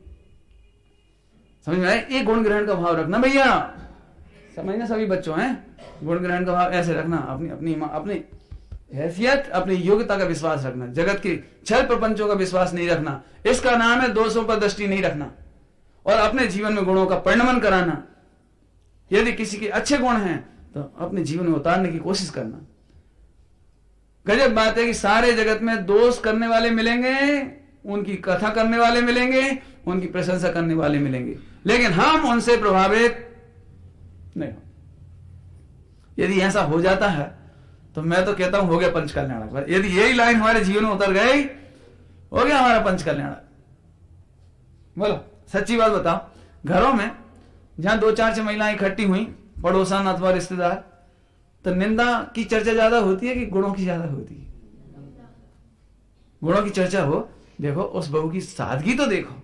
समझ में आए? एक गुण ग्रहण का भाव रखना भैया, समझना सभी बच्चों हैं, गुण ग्रहण का भाव ऐसे रखना, अपनी हैसियत, अपनी योग्यता का विश्वास रखना, जगत के छल प्रपंचों का विश्वास नहीं रखना। इसका नाम है दोषों पर दृष्टि नहीं रखना, और अपने जीवन में गुणों का परिणमन कराना। यदि किसी के अच्छे गुण हैं तो अपने जीवन में उतारने की कोशिश करना। गजब बात है कि सारे जगत में दोष करने वाले मिलेंगे, उनकी कथा करने वाले मिलेंगे, उनकी प्रशंसा करने वाले मिलेंगे, लेकिन हम उनसे प्रभावित नहीं हो। यदि ऐसा हो जाता है तो मैं तो कहता हूं हो गया पंच कल्याणक। यदि यही लाइन हमारे जीवन में उतर गई, हो गया हमारा पंच कल्याणक। बोलो सच्ची बात बताओ, घरों में जहां 2-4 महिलाएं इकट्ठी हुई, पड़ोसन अथवा रिश्तेदार, तो निंदा की चर्चा ज्यादा होती है कि गुणों की ज्यादा होती है? गुणों की चर्चा हो। देखो उस बहू की सादगी तो देखो,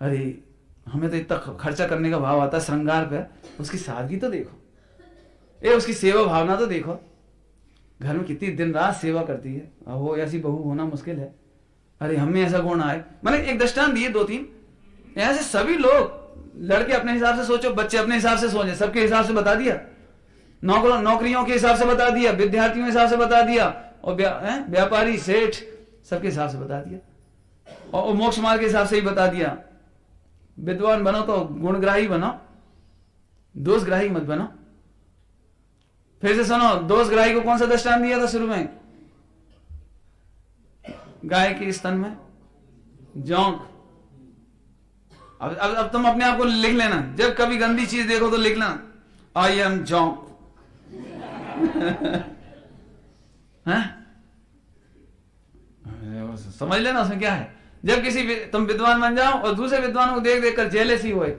अरे हमें तो इतना खर्चा करने का भाव आता है श्रृंगार पर, उसकी सादगी तो देखो, उसकी सेवा भावना तो देखो, घर में कितनी दिन रात सेवा करती है। वो ऐसी बहू होना मुश्किल है। अरे हमें ऐसा गुण आए। मैंने एक दृष्टांत दिए 2-3, ऐसे सभी लोग, लड़के अपने हिसाब से सोचो, बच्चे अपने हिसाब से सोचे, सबके हिसाब से बता दिया, नौकरियों के हिसाब से बता दिया, विद्यार्थियों के हिसाब से बता दिया, और व्यापारी सेठ सबके हिसाब से बता दिया, और मोक्ष मार्ग के हिसाब से ही बता दिया। विद्वान बनो तो गुणग्राही बनो, दोषग्राही मत बनो। फिर से सुनो, दोषग्राही को कौन सा दृष्टांत दिया था शुरू में? गाय के स्तन में जोंक। अब तुम अपने आप को लिख लेना, जब कभी गंदी चीज देखो तो लिख लेना, आई एम जोंक। समझ लेना उसमें क्या है। जब किसी तुम विद्वान बन जाओ और दूसरे विद्वानों को देख देख कर जेलसी होए,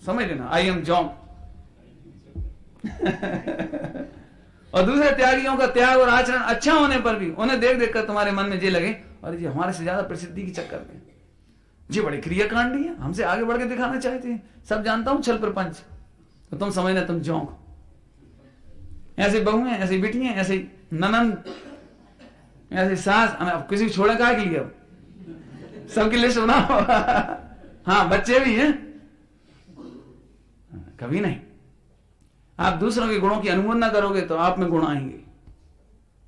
समझ लेना आई एम जोंक। और दूसरे त्यागियों का त्याग और आचरण अच्छा होने पर भी उन्हें देख देख कर तुम्हारे मन में ये लगे, और ये हमारे से ज्यादा प्रसिद्धि के चक्कर में जी बड़ी क्रियाकांडी है, हमसे आगे बढ़ के दिखाना चाहते हैं, सब जानता हूं छल प्रपंच, तो तुम समझना तुम जोंक। ऐसे बहू हैं, ऐसी बेटी हैं, ऐसे ननंद, ऐसे सास। अब किसी को छोड़ा कहा के लिए? सबकी लिस्ट बनाओ। हाँ बच्चे भी हैं, कभी नहीं। आप दूसरों के गुणों की अनुमोदना करोगे तो आप में गुण आएंगे।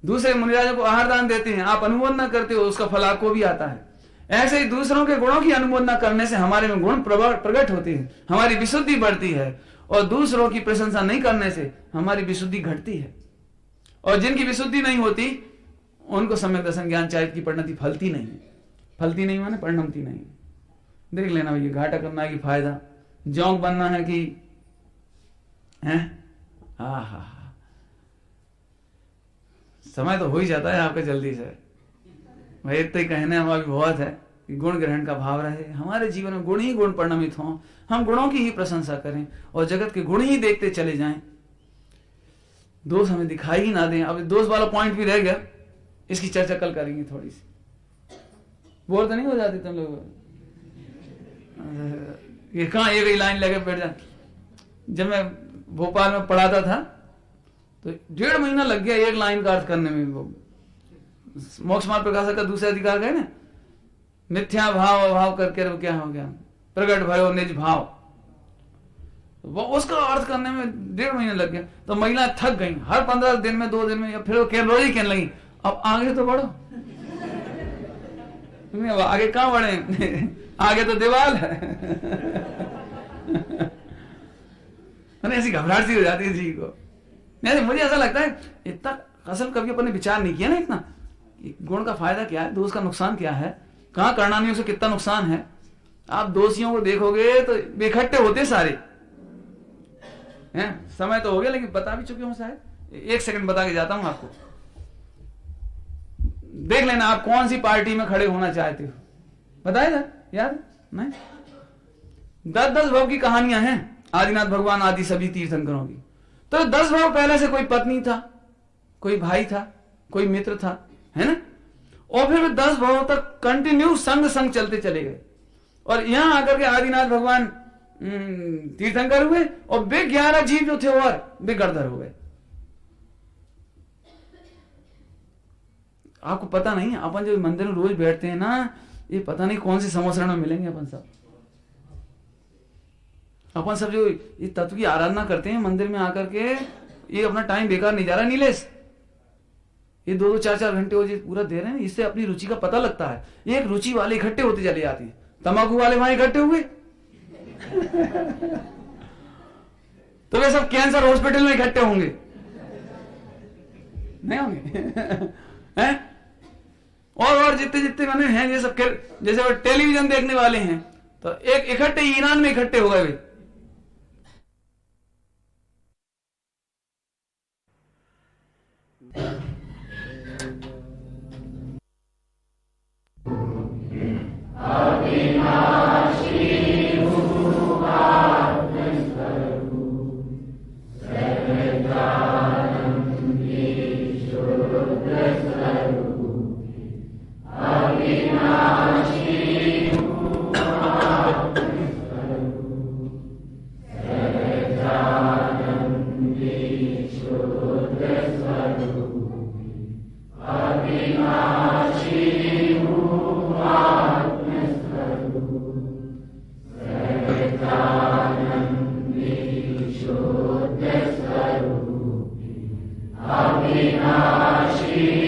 दूसरे मुनिराजों को आहार दान देते हैं, आप अनुमोदना करते हो, उसका फल आपको भी आता है। ऐसे ही दूसरों के गुणों की अनुमोदना करने से हमारे में गुण प्रकट होते हैं, हमारी विशुद्धि बढ़ती है, और दूसरों की प्रशंसा नहीं करने से हमारी विशुद्धि घटती है। और जिनकी विशुद्धि नहीं होती उनको सम्यक दर्शन ज्ञान चारित्र की परिणति फलती नहीं है। फलती नहीं माने परिणमती नहीं। देख लेना भैया, घाटा करना है कि फायदा, जोंक बनना है कि समय तो हो ही जाता है आपका जल्दी से। भाई इतना ही कहने हम अभी बहुत है, कि गुण ग्रहण का भाव रहे, हमारे जीवन में गुण ही गुण परिणमित हों, हम गुणों की ही प्रशंसा करें और जगत के गुण ही देखते चले जाएं, दोष हमें दिखाई ही ना दें। अब दोष वाला पॉइंट भी रह गया, इसकी चर्चा कल करेंगे थोड़ी सी। बोर तो नहीं हो जाती तुम लोग? ये कहाँ एक ही लाइन लेके बैठ जा। जब मैं भोपाल में पढ़ाता था तो 1.5 महीना लग गया एक लाइन का अर्थ करने में। वो मोक्ष मार्ग प्रकाशक का दूसरे अधिकार गए ना, मिथ्या भाव अभाव करके क्या हो गया, प्रकट भयो निज भाव, वो उसका अर्थ करने में 1.5 महीने लग गया। तो महिला थक गई, हर 15 दिन में 2 दिन में, या फिर वो रोज ही कहने लगी अब आगे तो बढ़ो। अब आगे कहां बढ़े, आगे तो दीवार है। ऐसी घबराहट सी हो जाती है जी को। नहीं, मुझे ऐसा लगता है इतना असल कभी अपन ने विचार नहीं किया ना इतना, गुण का फायदा क्या है, दोष का नुकसान क्या है, कहां करना नहीं उसे कितना नुकसान है। आप दोषियों को देखोगे तो इकट्ठे होते सारे हैं। समय तो हो गया लेकिन बता भी चुके हूं शायद, 1 सेकंड बता के जाता हूं आपको। देख लेना आप कौन सी पार्टी में खड़े होना चाहते हो, बताएगा याद नहीं? 10-10 भाव की कहानियां हैं आदिनाथ भगवान आदि सभी तीर्थंकरों की। तो 10 भाव पहले से कोई पत्नी था, कोई भाई था, कोई मित्र था, है ना, और फिर 10 भाव तक कंटिन्यू संग चलते चले गए। और यहां आकर के आदिनाथ भगवान तीर्थंकर हुए और वे 11 जीव जो थे और वे गड़धर हो गए। आपको पता नहीं, अपन जो मंदिर में रोज बैठते हैं ना, ये पता नहीं कौन सी समोसरण में मिलेंगे अपन सब जो ये तत्व की आराधना करते हैं मंदिर में आकर के, ये अपना टाइम बेकार नहीं जा रहा नीलेश। ये 2-2 4-4 घंटे वो पूरा दे रहे हैं, इससे अपनी रुचि का पता लगता है। एक रुचि वाले इकट्ठे होते चले जाते हैं, तंबाकू वाले वहां इकट्ठे हुए तो वे सब कैंसर हॉस्पिटल में इकट्ठे होंगे, नहीं होंगे? हैं? और जितने मैंने हैं ये सब, जैसे वो टेलीविजन देखने वाले हैं तो एक इकट्ठे ईरान में इकट्ठे हो गए वे। Avinashi